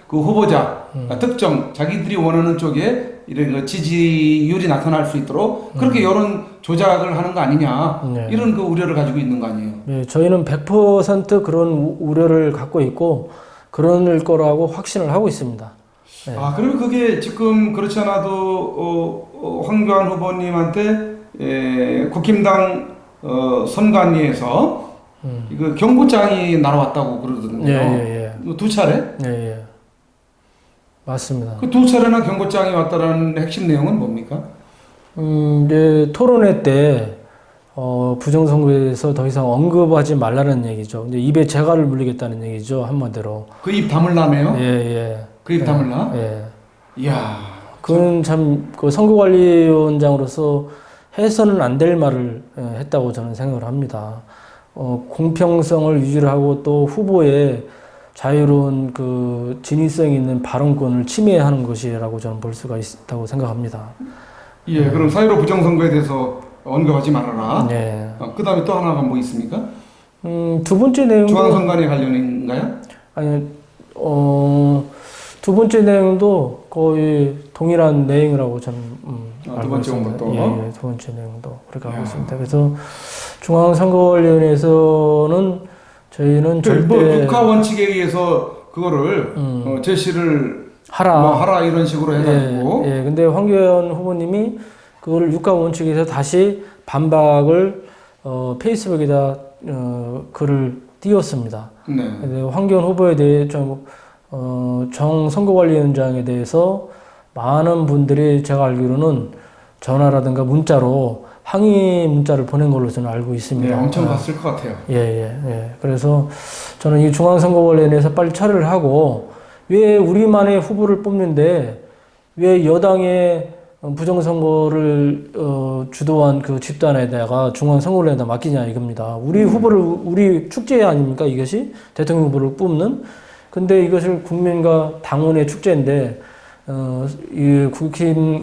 Speaker 1: 그 후보자 특정 자기들이 원하는 쪽에 이런 그 지지율이 나타날 수 있도록 그렇게 여론 조작을 하는 거 아니냐
Speaker 2: 네.
Speaker 1: 이런 그 우려를 가지고 있는 거 아니에요?
Speaker 2: 네, 저희는 100% 그런 우려를 갖고 있고 그럴 거라고 확신을 하고 있습니다. 네.
Speaker 1: 그러면 그게 지금 그렇지 않아도 황교안 후보님한테 국힘당 선관위에서 이거 경고장이 날아왔다고 그러던데요.
Speaker 2: 예.
Speaker 1: 두 차례?
Speaker 2: 예. 맞습니다.
Speaker 1: 그 두 차례나 경고장이 왔다는 핵심 내용은 뭡니까?
Speaker 2: 이제 토론회 때 부정선거에서 더 이상 언급하지 말라는 얘기죠. 이제 입에 재갈을 물리겠다는 얘기죠, 한마디로.
Speaker 1: 그 입 다물라며요?
Speaker 2: 예.
Speaker 1: 그 입 다물라?
Speaker 2: 예.
Speaker 1: 이야.
Speaker 2: 그건 참 그 선거관리위원장으로서 해서는 안 될 말을 했다고 저는 생각을 합니다. 공평성을 유지를 하고 또 후보의 자유로운 그 진위성 있는 발언권을 침해하는 것이라고 저는 볼 수가 있다고 생각합니다.
Speaker 1: 예, 그럼 4.15 부정선거에 대해서 언급하지 말아라.
Speaker 2: 네.
Speaker 1: 그 다음에 또 하나가 뭐 있습니까?
Speaker 2: 두 번째 내용은
Speaker 1: 중앙선관위 관련인가요?
Speaker 2: 아니 두 번째 내용도 거의 동일한 내용이라고 저는
Speaker 1: 두
Speaker 2: 알고
Speaker 1: 번째
Speaker 2: 있습니다.
Speaker 1: 것도?
Speaker 2: 예, 두 번째 내용도 그렇게 알고
Speaker 1: 야.
Speaker 2: 있습니다. 그래서 중앙선거관리위원회에서는 저희는
Speaker 1: 뭐
Speaker 2: 절대
Speaker 1: 국가 원칙에 의해서 그거를 제시를
Speaker 2: 하라.
Speaker 1: 뭐 하라 이런 식으로 해가지고
Speaker 2: 예, 근데 황교안 후보님이 그거를 육가 원칙에서 다시 반박을 페이스북에다 글을 띄웠습니다.
Speaker 1: 네.
Speaker 2: 근데 황교안 후보에 대해 정 선거관리위원장에 대해서 많은 분들이 제가 알기로는 전화라든가 문자로 항의 문자를 보낸 걸로 저는 알고 있습니다.
Speaker 1: 네, 엄청 갔을 것 같아요.
Speaker 2: 예. 그래서 저는 이 중앙선거관리위원회에서 빨리 처리를 하고 왜 우리만의 후보를 뽑는데 왜 여당의 부정선거를 주도한 그 집단에다가 중앙선거관리위원회에다 맡기냐 이겁니다. 우리 후보를 우리 축제 아닙니까 이것이 대통령 후보를 뽑는. 근데 이것을 국민과 당원의 축제인데 이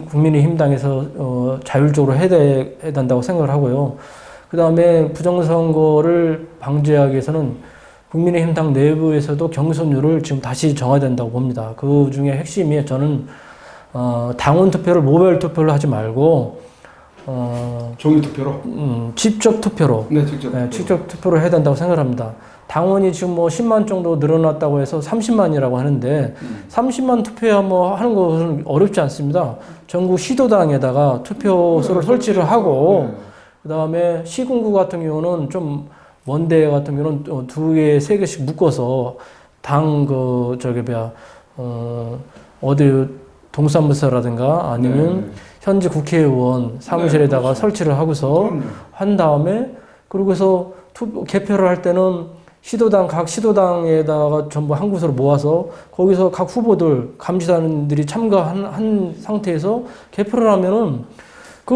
Speaker 2: 국민의힘당에서 자율적으로 해야 된다고 생각을 하고요. 그 다음에 부정선거를 방지하기 위해서는 국민의힘당 내부에서도 경선률을 지금 다시 정해야 된다고 봅니다. 그 중에 핵심이 저는 당원 투표를 모바일 투표로 하지 말고
Speaker 1: 종이 투표로.
Speaker 2: 직접 투표로
Speaker 1: 네, 직접.
Speaker 2: 직접 투표를 해야 된다고 생각합니다. 당원이 지금 뭐 10만 정도 늘어났다고 해서 30만이라고 하는데 30만 투표야 뭐 하는 것은 어렵지 않습니다. 전국 시도당에다가 투표소를 설치를 하고 그다음에 시군구 같은 경우는 좀 먼데 같은 경우는 2개, 3개씩 묶어서 당 어디 동사무소라든가 아니면 현지 국회의원 사무실에다가
Speaker 1: 그렇죠.
Speaker 2: 설치를 하고서 한 다음에 그러고서 개표를 할 때는 각 시도당에다가 전부 한 곳으로 모아서 거기서 각 후보들, 감시단들이 참가한 상태에서 개표를 하면은 그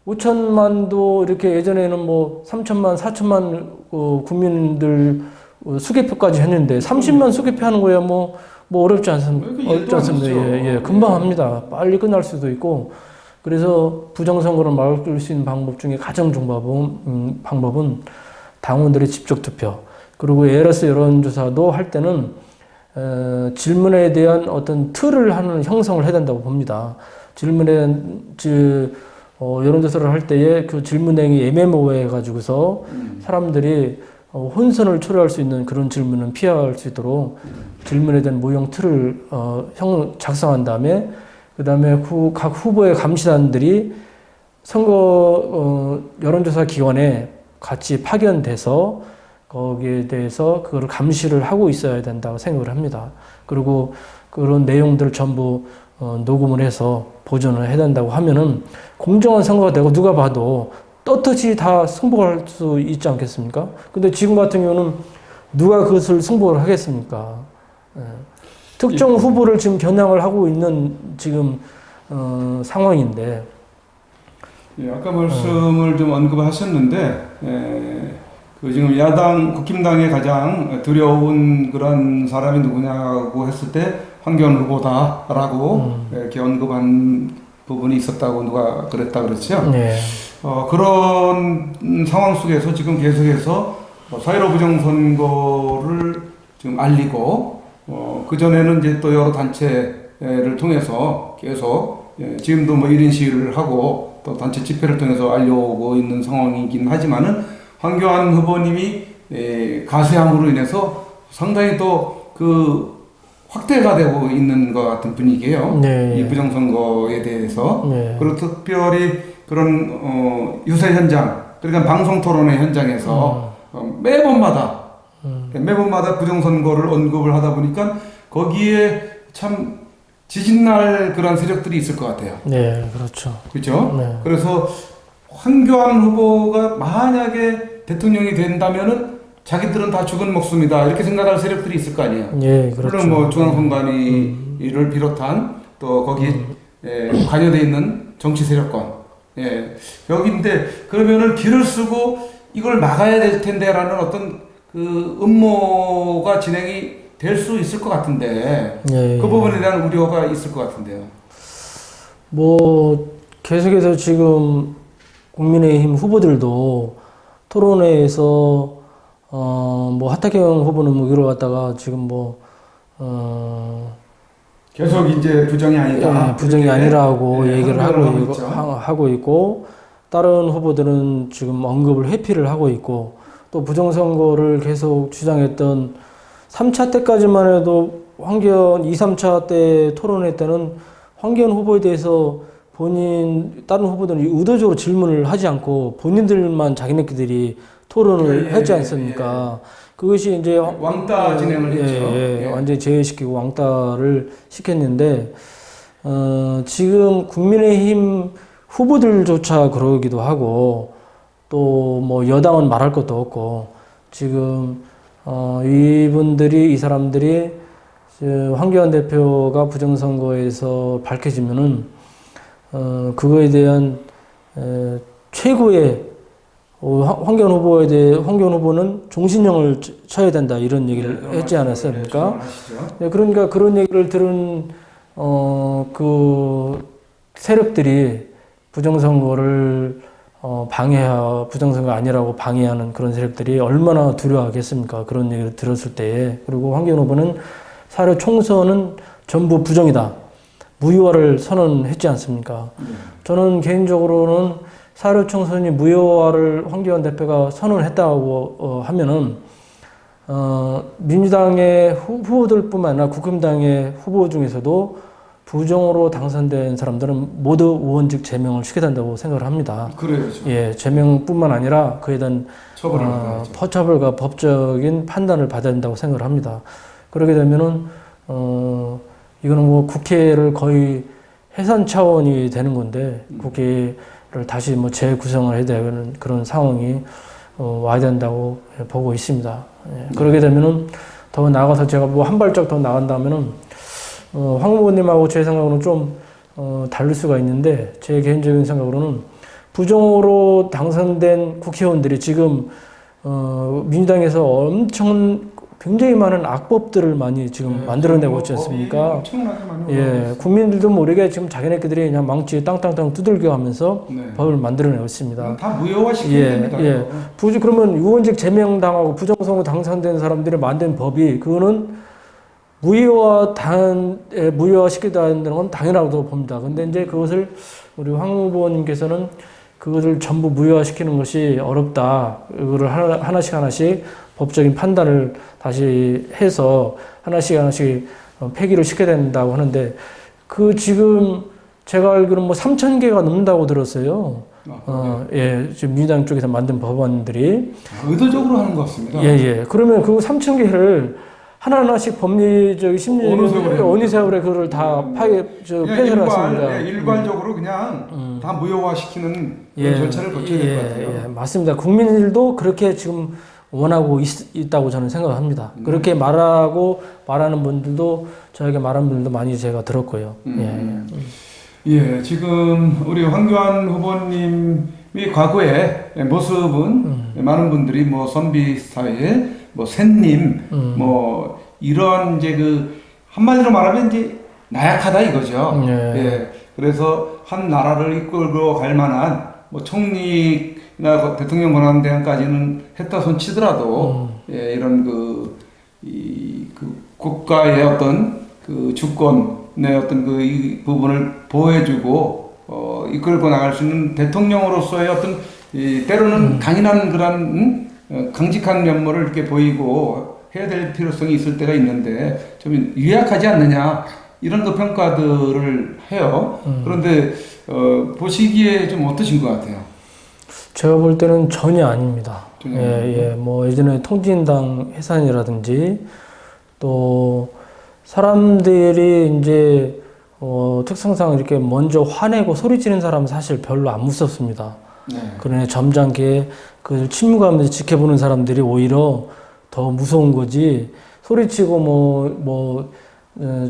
Speaker 2: 5천만도 이렇게 예전에는 뭐 3천만, 4천만 국민들 수개표까지 했는데 30만 수개표 하는 거야 뭐 어렵지 않습니다. 예, 금방 합니다. 빨리 끝날 수도 있고. 그래서 부정선거를 막을 수 있는 방법 중에 가장 좋은 방법은 당원들의 직접 투표. 그리고 에러스 여론조사도 할 때는 질문에 대한 어떤 틀을 형성을 해야 된다고 봅니다. 여론조사를 할 때에 그 질문 내용이 애매모호해 가지고서 사람들이 혼선을 초래할 수 있는 그런 질문은 피할 수 있도록 질문에 대한 모형 틀을 작성한 다음에 그다음에 각 후보의 감시단들이 선거 여론조사 기관에 같이 파견돼서 거기에 대해서 그걸 감시를 하고 있어야 된다고 생각을 합니다. 그리고 그런 내용들을 전부 녹음을 해서 보존을 해야 된다고 하면은 공정한 선거가 되고 누가 봐도 떳떳이 다 승복할 수 있지 않겠습니까? 근데 지금 같은 경우는 누가 그것을 승복을 하겠습니까? 특정 후보를 지금 겨냥을 하고 있는 지금 상황인데.
Speaker 1: 예, 아까 말씀을 좀 언급하셨는데, 지금 야당, 국힘당의 가장 두려운 그런 사람이 누구냐고 했을 때 황교안 후보다라고 이렇게 언급한 부분이 있었다고 누가 그랬다 그랬죠.
Speaker 2: 네.
Speaker 1: 그런 상황 속에서 지금 계속해서 4.15 부정선거를 지금 알리고, 그전에는 이제 또 여러 단체를 통해서 계속, 지금도 뭐 1인 시위를 하고 또 단체 집회를 통해서 알려오고 있는 상황이긴 하지만은 황교안 후보님이 가세함으로 인해서 상당히 또 그 확대가 되고 있는 것 같은 분위기예요.
Speaker 2: 네.
Speaker 1: 이 부정선거에 대해서.
Speaker 2: 네.
Speaker 1: 그리고 특별히 그런 유세 현장, 그러니까 방송 토론회 현장에서 매번마다 부정선거를 언급을 하다 보니까 거기에 참 지진날 그런 세력들이 있을 것 같아요.
Speaker 2: 네, 그렇죠.
Speaker 1: 그렇죠?
Speaker 2: 네.
Speaker 1: 그래서 황교안 후보가 만약에 대통령이 된다면은 자기들은 다 죽은 목숨이다 이렇게 생각할 세력들이 있을 거 아니에요.
Speaker 2: 예, 그렇죠.
Speaker 1: 물론 뭐 중앙선관위를 비롯한 또 거기에 관여돼 있는 정치 세력권, 여기인데 그러면은 길을 쓰고 이걸 막아야 될 텐데라는 어떤 그 음모가 진행이 될 수 있을 것 같은데 그 부분에 대한 우려가 있을 것 같은데요.
Speaker 2: 뭐 계속해서 지금 국민의힘 후보들도 토론회에서 뭐 하태경 후보는 뭐 이러 갔다가 지금 뭐
Speaker 1: 계속 이제 부정이 아니다.
Speaker 2: 예, 부정이 아니라고 얘기를
Speaker 1: 있죠.
Speaker 2: 하고 있고, 다른 후보들은 지금 언급을 회피를 하고 있고, 또 부정선거를 계속 주장했던 3차 때까지만 해도 황교안 2, 3차 때 토론회 때는 황교안 후보에 대해서 다른 후보들은 의도적으로 질문을 하지 않고 본인들만 자기네들이 토론을 했지 않습니까? 그것이 이제
Speaker 1: 왕따 진행을 했죠.
Speaker 2: 완전히 제외시키고 왕따를 시켰는데, 지금 국민의힘 후보들조차 그러기도 하고, 또 뭐 여당은 말할 것도 없고, 지금, 이 사람들이, 황교안 대표가 부정선거에서 밝혀지면은, 그거에 대한, 최고의 황교안 후보는 종신형을 쳐야 된다 이런 얘기를 했지 않았습니까? 네, 그러니까 그런 얘기를 들은 그 세력들이 부정선거를 부정선거 아니라고 방해하는 그런 세력들이 얼마나 두려워하겠습니까? 그런 얘기를 들었을 때에. 그리고 황교안 후보는 사회 총선은 전부 부정이다. 무효화를 선언했지 않습니까? 저는 개인적으로는 사회 총선이 무효화를 황교안 대표가 선언했다고 하면은 민주당의 후보들뿐만 아니라 국힘당의 후보 중에서도 부정으로 당선된 사람들은 모두 의원직 제명을 시켜야 된다고 생각을 합니다.
Speaker 1: 그래요.
Speaker 2: 예, 제명뿐만 아니라 그에 대한 처벌과 법적인 판단을 받아야 된다고 생각을 합니다. 그렇게 되면은 이거는 뭐 국회를 거의 해산 차원이 되는 건데 국회를 다시 뭐 재구성을 해야 되는 그런 상황이 와야 된다고 보고 있습니다. 예, 그렇게 되면은 더 나아가서 제가 뭐 한 발짝 더 나간다면은 황 후보님하고 제 생각으로는 좀 다를 수가 있는데 제 개인적인 생각으로는 부정으로 당선된 국회의원들이 지금 민주당에서 굉장히 많은 악법들을 많이 지금 만들어내고 있지 않습니까? 예, 국민들도 모르게 지금 자기네들이 그냥 망치 땅땅땅 두들겨 하면서 법을 만들어내고 있습니다.
Speaker 1: 다 무효화시켜야 됩니다.
Speaker 2: 예. 그러면 의원직 제명당하고 부정선거 당선된 사람들이 만든 법이 그거는 무효화시키다 하는 건 당연하다고 봅니다. 근데 이제 그것을 우리 황 후보님께서는 그것을 전부 무효화시키는 것이 어렵다. 그거를 하나씩 법적인 판단을 다시 해서 하나씩 폐기를 시켜야 된다고 하는데 지금 제가 알기로는 뭐 3,000개가 넘는다고 들었어요. 예, 지금 민주당 쪽에서 만든 법안들이.
Speaker 1: 의도적으로 하는 것 같습니다.
Speaker 2: 예. 그러면 그 3,000개를 하나하나씩 법리적, 심리적, 어느 세월에 그걸 다 폐쇄를 했습니다.
Speaker 1: 일괄적으로 그냥 다 무효화시키는 절차를 거쳐야 될 것 같아요.
Speaker 2: 예, 맞습니다. 국민들도 그렇게 지금 원하고 있다고 저는 생각합니다. 그렇게 말하는 분들도 저에게 말하는 분들도 많이 제가 들었고요.
Speaker 1: 예, 지금 우리 황교안 후보님이 과거의 모습은 많은 분들이 뭐 선비 스타일, 뭐 샌님, 뭐 이런 이제 한마디로 말하면 이제 나약하다 이거죠. 예, 그래서 한 나라를 이끌고 갈 만한 뭐 총리나 대통령 권한대행까지는 했다 손 치더라도 예, 이런 국가의 어떤 주권의 어떤 이 부분을 보호해주고 이끌고 나갈 수 있는 대통령으로서의 어떤 때로는 강인한 그런 강직한 면모를 이렇게 보이고 해야 될 필요성이 있을 때가 있는데 좀 유약하지 않느냐 이런 평가들을 해요. 그런데 보시기에 좀 어떠신 것 같아요?
Speaker 2: 제가 볼 때는 전혀 아닙니다. 뭐 예전에 통진당 해산이라든지 또 사람들이 이제 특성상 이렇게 먼저 화내고 소리치는 사람은 사실 별로 안 무섭습니다. 그러나 점잖게 그 침묵하면서 지켜보는 사람들이 오히려 더 무서운 거지. 소리치고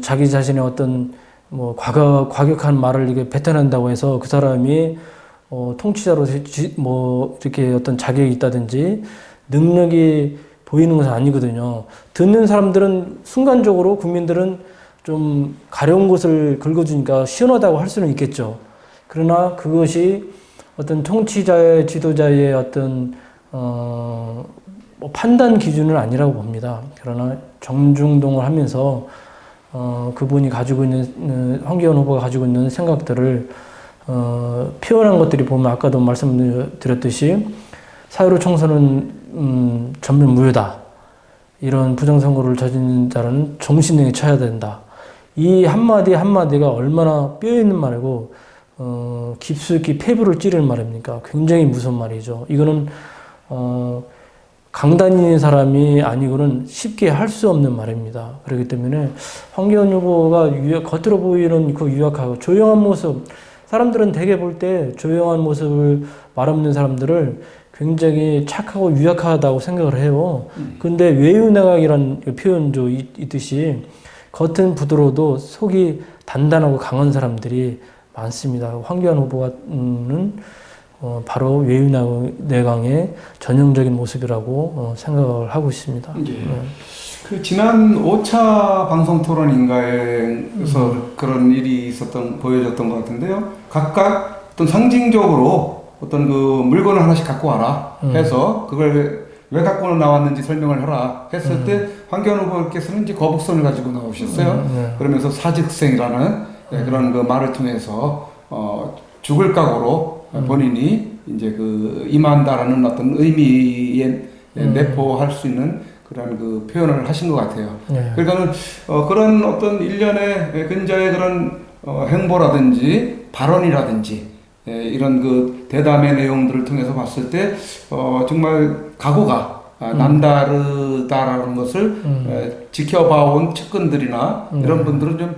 Speaker 2: 자기 자신의 어떤 과격한 말을 이렇게 뱉어낸다고 해서 그 사람이 통치자로 이렇게 어떤 자격이 있다든지 능력이 보이는 것은 아니거든요. 듣는 사람들은 순간적으로 국민들은 좀 가려운 곳을 긁어주니까 시원하다고 할 수는 있겠죠. 그러나 그것이 어떤 통치자의 지도자의 어떤 뭐 판단 기준은 아니라고 봅니다. 그러나 정중동을 하면서 그분이 가지고 있는 황교안 후보가 가지고 있는 생각들을 표현한 것들이 보면 아까도 말씀드렸듯이 사회로 총선은 전면 무효다. 이런 부정선거를 저지른 자는 정신력에 쳐야 된다. 이 한마디 한마디가 얼마나 뼈있는 말이고 깊숙이 폐부를 찌르는 말입니까? 굉장히 무서운 말이죠. 이거는 강단인 사람이 아니고는 쉽게 할 수 없는 말입니다. 그렇기 때문에 황교안 후보가 겉으로 보이는 그 유약하고 조용한 모습, 사람들은 대개 볼 때 조용한 모습을 말없는 사람들을 굉장히 착하고 유약하다고 생각을 해요. 근데 외유내각이라는 표현도 있듯이 겉은 부드러워도 속이 단단하고 강한 사람들이 많습니다. 황교안 후보는 바로 외유내강의 전형적인 모습이라고 생각을 하고 있습니다.
Speaker 1: 예. 그 지난 5차 방송토론인가에서 그런 일이 보여졌던 것 같은데요. 각각 어떤 상징적으로 어떤 그 물건을 하나씩 갖고 와라 해서 그걸 왜 갖고 나왔는지 설명을 하라 했을 때 황교안 후보께서는 이제 거북선을 가지고 나오셨어요. 그러면서 사직생이라는 그런 그 말을 통해서 죽을 각오로 본인이 이제 그 임한다라는 어떤 의미에 내포할 수 있는 그런 그 표현을 하신 것 같아요. 그러니까는 그런 어떤 일련의 근자의 그런 행보라든지 발언이라든지 이런 그 대담의 내용들을 통해서 봤을 때 정말 각오가 남다르다라는 것을 지켜봐온 측근들이나 이런 분들은 좀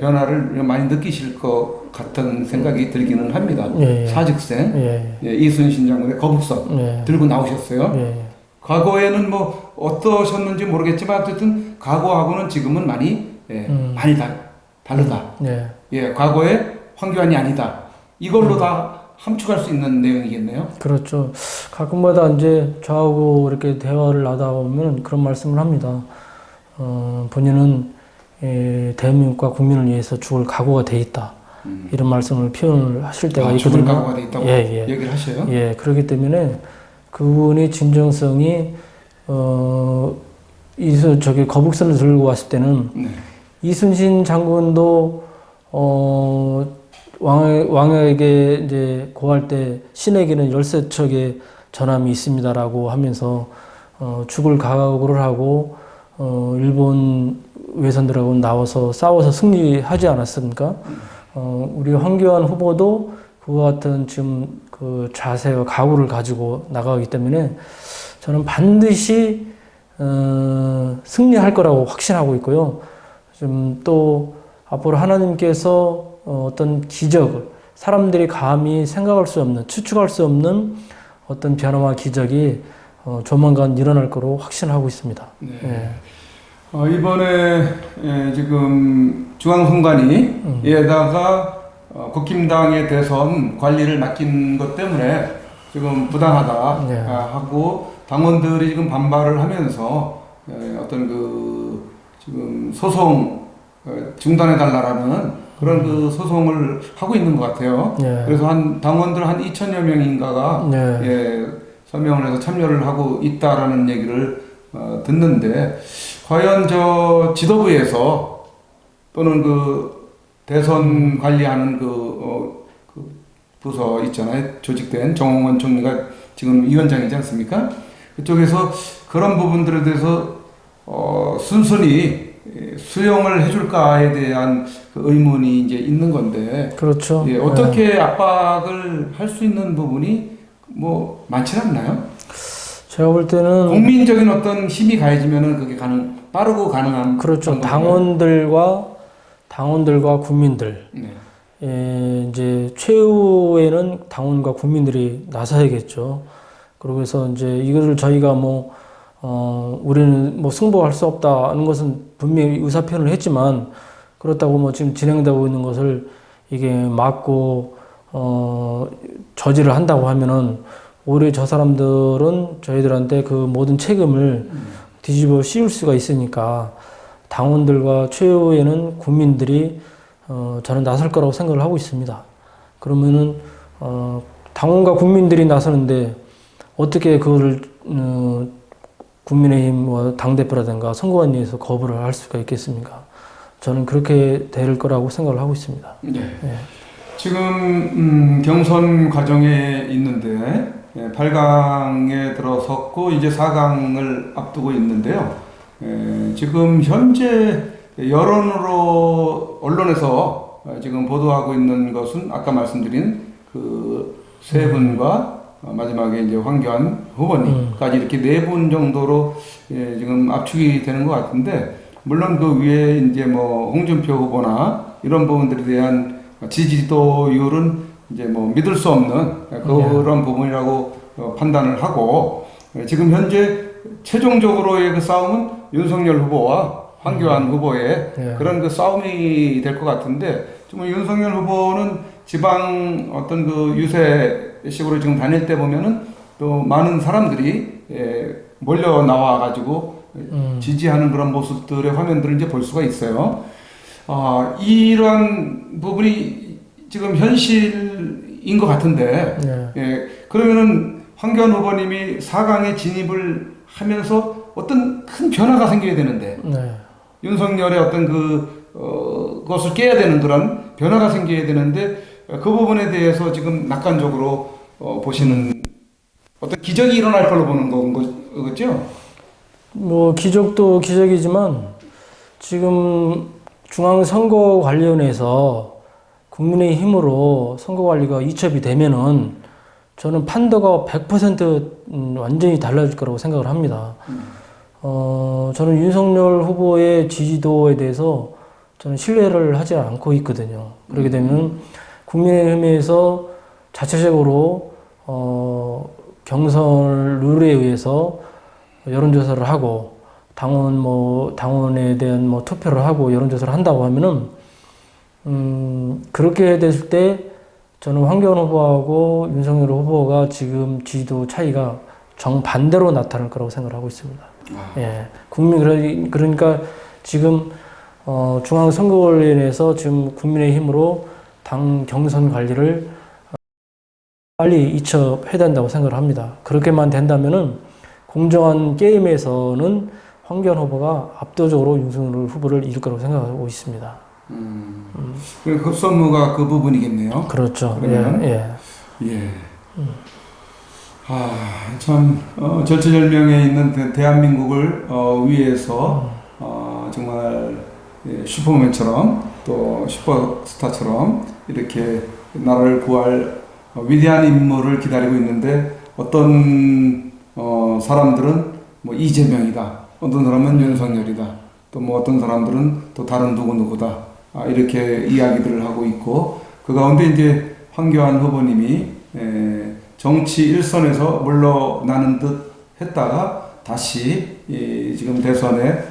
Speaker 1: 변화를 많이 느끼실 것 같은 생각이 들기는 합니다. 사직생 이순신 장군의 거북선 들고 나오셨어요. 과거에는 뭐 어떠셨는지 모르겠지만 어쨌든 과거하고는 지금은 많이 다르다. 과거에 황교안이 아니다. 이걸로 다 함축할 수 있는 내용이겠네요.
Speaker 2: 그렇죠. 가끔마다 이제 저하고 이렇게 대화를 나다 보면 그런 말씀을 합니다. 본인은 대한민국과 국민을 위해서 죽을 각오가 돼 있다. 이런 말씀을 표현을 하실 때가 있거든요.
Speaker 1: 죽을 각오가 돼 있다고 얘기를 하셔요?
Speaker 2: 그렇기 때문에 그분의 진정성이 거북선을 들고 왔을 때는 이순신 장군도 왕에게 이제 고할 때 신에게는 13척의 전함이 있습니다라고 하면서 죽을 각오를 하고 일본 외선들하고 나와서 싸워서 승리하지 않았습니까? 우리 황교안 후보도 그와 같은 지금 그 자세와 각오를 가지고 나가기 때문에 저는 반드시 승리할 거라고 확신하고 있고요. 좀 또 앞으로 하나님께서 어떤 기적을 사람들이 감히 생각할 수 없는 추측할 수 없는 어떤 변화와 기적이 조만간 일어날 거로 확신하고 있습니다.
Speaker 1: 이번에 지금 중앙선관위에다가 국힘당의 대선 관리를 맡긴 것 때문에 지금 부당하다 하고 당원들이 지금 반발을 하면서 어떤 그 지금 소송 중단해달라는 그런 그 소송을 하고 있는 것 같아요. 그래서 당원들 한 2,000여 명인가가 서명을 해서 참여를 하고 있다라는 얘기를 듣는데 과연 저 지도부에서 또는 그 대선 관리하는 그 부서 있잖아요. 조직된 정홍원 총리가 지금 위원장이지 않습니까? 그쪽에서 그런 부분들에 대해서 순순히 수용을 해줄까에 대한 그 의문이 이제 있는 건데.
Speaker 2: 그렇죠.
Speaker 1: 어떻게 압박을 할 수 있는 부분이 뭐 많지 않나요?
Speaker 2: 제가 볼 때는
Speaker 1: 국민적인 어떤 힘이 가해지면은 그게 빠르고 가능한.
Speaker 2: 그렇죠. 당원들과 국민들. 이제 최후에는 당원과 국민들이 나서야겠죠. 그러고서 이제 이것을 저희가 우리는 승복할 수 없다는 것은 분명히 의사 표현을 했지만 그렇다고 지금 진행되고 있는 것을 이게 막고 저지를 한다고 하면은 오히려 저 사람들은 저희들한테 그 모든 책임을 뒤집어 씌울 수가 있으니까 당원들과 최후에는 국민들이 저는 나설 거라고 생각을 하고 있습니다. 그러면은 당원과 국민들이 나서는데 어떻게 그거를 국민의힘 당대표라든가 선거관리에서 거부를 할 수가 있겠습니까? 저는 그렇게 될 거라고 생각을 하고 있습니다.
Speaker 1: 네.
Speaker 2: 예.
Speaker 1: 지금 경선 과정에 있는데 8강에 들어섰고 이제 4강을 앞두고 있는데요. 지금 현재 여론으로 언론에서 지금 보도하고 있는 것은 아까 말씀드린 그 세 분과 마지막에 이제 황교안 후보님까지 이렇게 네 분 정도로 지금 압축이 되는 것 같은데, 물론 그 위에 이제 뭐 홍준표 후보나 이런 부분들에 대한 지지도율은 이제 뭐 믿을 수 없는 그런 부분이라고 판단을 하고, 지금 현재 최종적으로의 그 싸움은 윤석열 후보와 황교안 후보의 그런 그 싸움이 될 것 같은데, 지금 윤석열 후보는 지방 어떤 그 유세식으로 지금 다닐 때 보면은 또 많은 사람들이 몰려 나와 가지고 지지하는 그런 모습들의 화면들을 이제 볼 수가 있어요. 이러한 부분이 지금 현실인 것 같은데, 그러면은 황교안 후보님이 4강에 진입을 하면서 어떤 큰 변화가 생겨야 되는데, 윤석열의 어떤 것을 깨야 되는 그런 변화가 생겨야 되는데, 그 부분에 대해서 지금 낙관적으로 보시는 어떤 기적이 일어날 걸로 보는 거죠?
Speaker 2: 뭐 기적도 기적이지만 지금 중앙선거관리위원회에서 국민의힘으로 선거관리가 이첩이 되면은 저는 판도가 100% 완전히 달라질 거라고 생각을 합니다. 저는 윤석열 후보의 지지도에 대해서 저는 신뢰를 하지 않고 있거든요. 그렇게 되면 국민의힘에서 자체적으로 경선 룰에 의해서 여론조사를 하고 당원에 대한 투표를 하고 여론조사를 한다고 하면은 그렇게 됐을 때 저는 황교안 후보하고 윤석열 후보가 지금 지지도 차이가 정반대로 나타날 거라고 생각을 하고 있습니다. 예, 그러니까 지금 중앙선거관리위원회에서 지금 국민의힘으로 당 경선 관리를 빨리 이첩해야 된다고 생각을 합니다. 그렇게만 된다면은 공정한 게임에서는 황교안 후보가 압도적으로 윤석열 후보를 이길 거라고 생각하고 있습니다.
Speaker 1: 그 급선무가 그 부분이겠네요.
Speaker 2: 그렇죠.
Speaker 1: 그러면,
Speaker 2: 예.
Speaker 1: 참 절체절명에 있는 대한민국을 위해서 정말 슈퍼맨처럼 또 슈퍼스타처럼 이렇게 나라를 구할 위대한 인물을 기다리고 있는데, 어떤 사람들은 뭐 이재명이다, 어떤 사람은 윤석열이다, 또 뭐 어떤 사람들은 또 다른 누구누구다, 이렇게 이야기들을 하고 있고, 그 가운데 이제 황교안 후보님이 정치 일선에서 물러나는 듯 했다가 다시 지금 대선에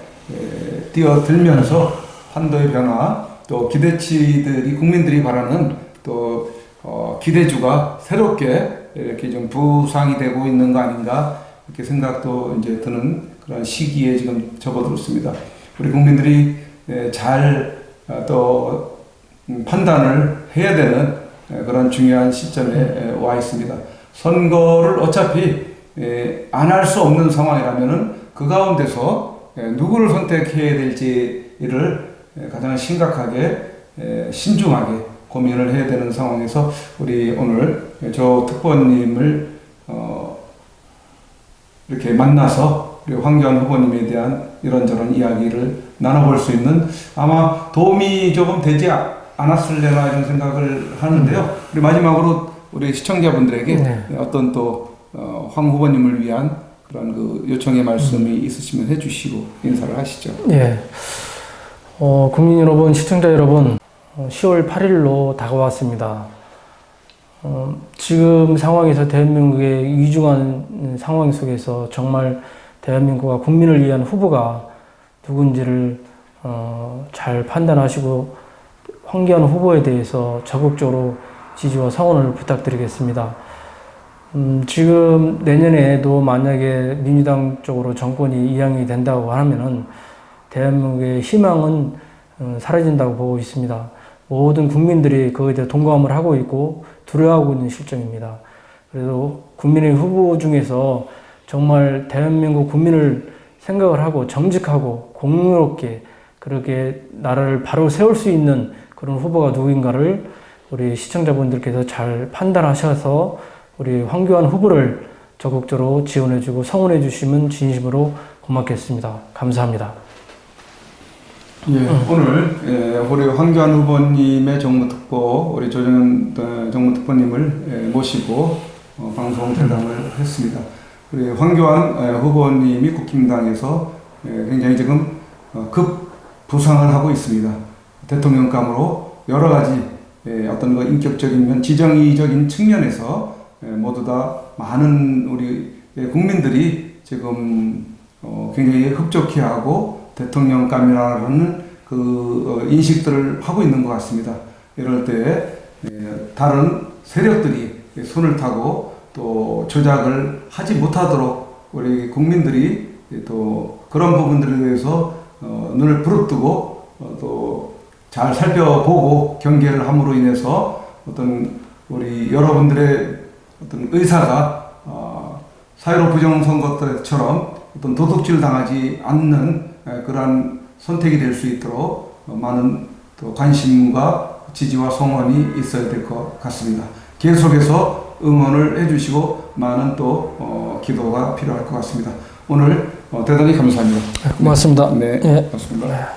Speaker 1: 뛰어들면서 판도의 변화, 또 기대치들이, 국민들이 바라는 또 기대주가 새롭게 이렇게 좀 부상이 되고 있는 거 아닌가, 이렇게 생각도 이제 드는 그런 시기에 지금 접어들었습니다. 우리 국민들이 잘 또 판단을 해야 되는 그런 중요한 시점에 와 있습니다. 선거를 어차피 안 할 수 없는 상황이라면은 그 가운데서 누구를 선택해야 될지를 가장 심각하게 신중하게 고민을 해야 되는 상황에서 우리 오늘 조 특보님을 이렇게 만나서 우리 황교안 후보님에 대한 이런저런 이야기를 나눠볼 수 있는, 아마 도움이 조금 되지 않았을래나 이런 생각을 하는데요. 우리 마지막으로 우리 시청자분들에게 어떤 또 황 후보님을 위한 그런 그 요청의 말씀이 있으시면 해주시고 인사를 하시죠.
Speaker 2: 예. 국민 여러분, 시청자 여러분, 10월 8일로 다가왔습니다. 지금 상황에서 대한민국의 위중한 상황 속에서 정말 대한민국과 국민을 위한 후보가 누군지를 잘 판단하시고 황교안 후보에 대해서 적극적으로 지지와 성원을 부탁드리겠습니다. 지금 내년에도 만약에 민주당 쪽으로 정권이 이양이 된다고 하면은 대한민국의 희망은 사라진다고 보고 있습니다. 모든 국민들이 그거에 대해 동감을 하고 있고 두려워하고 있는 실정입니다. 그래서 국민의 후보 중에서 정말 대한민국 국민을 생각을 하고 정직하고 공의롭게 그렇게 나라를 바로 세울 수 있는 그런 후보가 누구인가를 우리 시청자분들께서 잘 판단하셔서 우리 황교안 후보를 적극적으로 지원해주고 성원해 주시면 진심으로 고맙겠습니다. 감사합니다.
Speaker 1: 예, 오늘 우리 황교안 후보님의 정무특보 우리 조정현 정무특보님을 모시고 방송 대담을 했습니다. 우리 황교안 후보님이 국힘당에서 굉장히 지금 급 부상을 하고 있습니다. 대통령감으로 여러 가지 어떤 인격적인 면, 지정의적인 측면에서 모두 다 많은 우리 국민들이 지금 굉장히 흡족해하고 대통령감이라는 그 인식들을 하고 있는 것 같습니다. 이럴 때 다른 세력들이 손을 타고 또 조작을 하지 못하도록 우리 국민들이 또 그런 부분들에 대해서 눈을 부릅뜨고 또 잘 살펴보고 경계를 함으로 인해서 어떤 우리 여러분들의 어떤 의사가 사회로 부정선거 때처럼 어떤 도둑질 당하지 않는 그러한 선택이 될 수 있도록 많은 또 관심과 지지와 성원이 있어야 될 것 같습니다. 계속해서 응원을 해주시고 많은 또 기도가 필요할 것 같습니다. 오늘 대단히 감사합니다.
Speaker 2: 고맙습니다.
Speaker 1: 네,
Speaker 2: 예.
Speaker 1: 고맙습니다.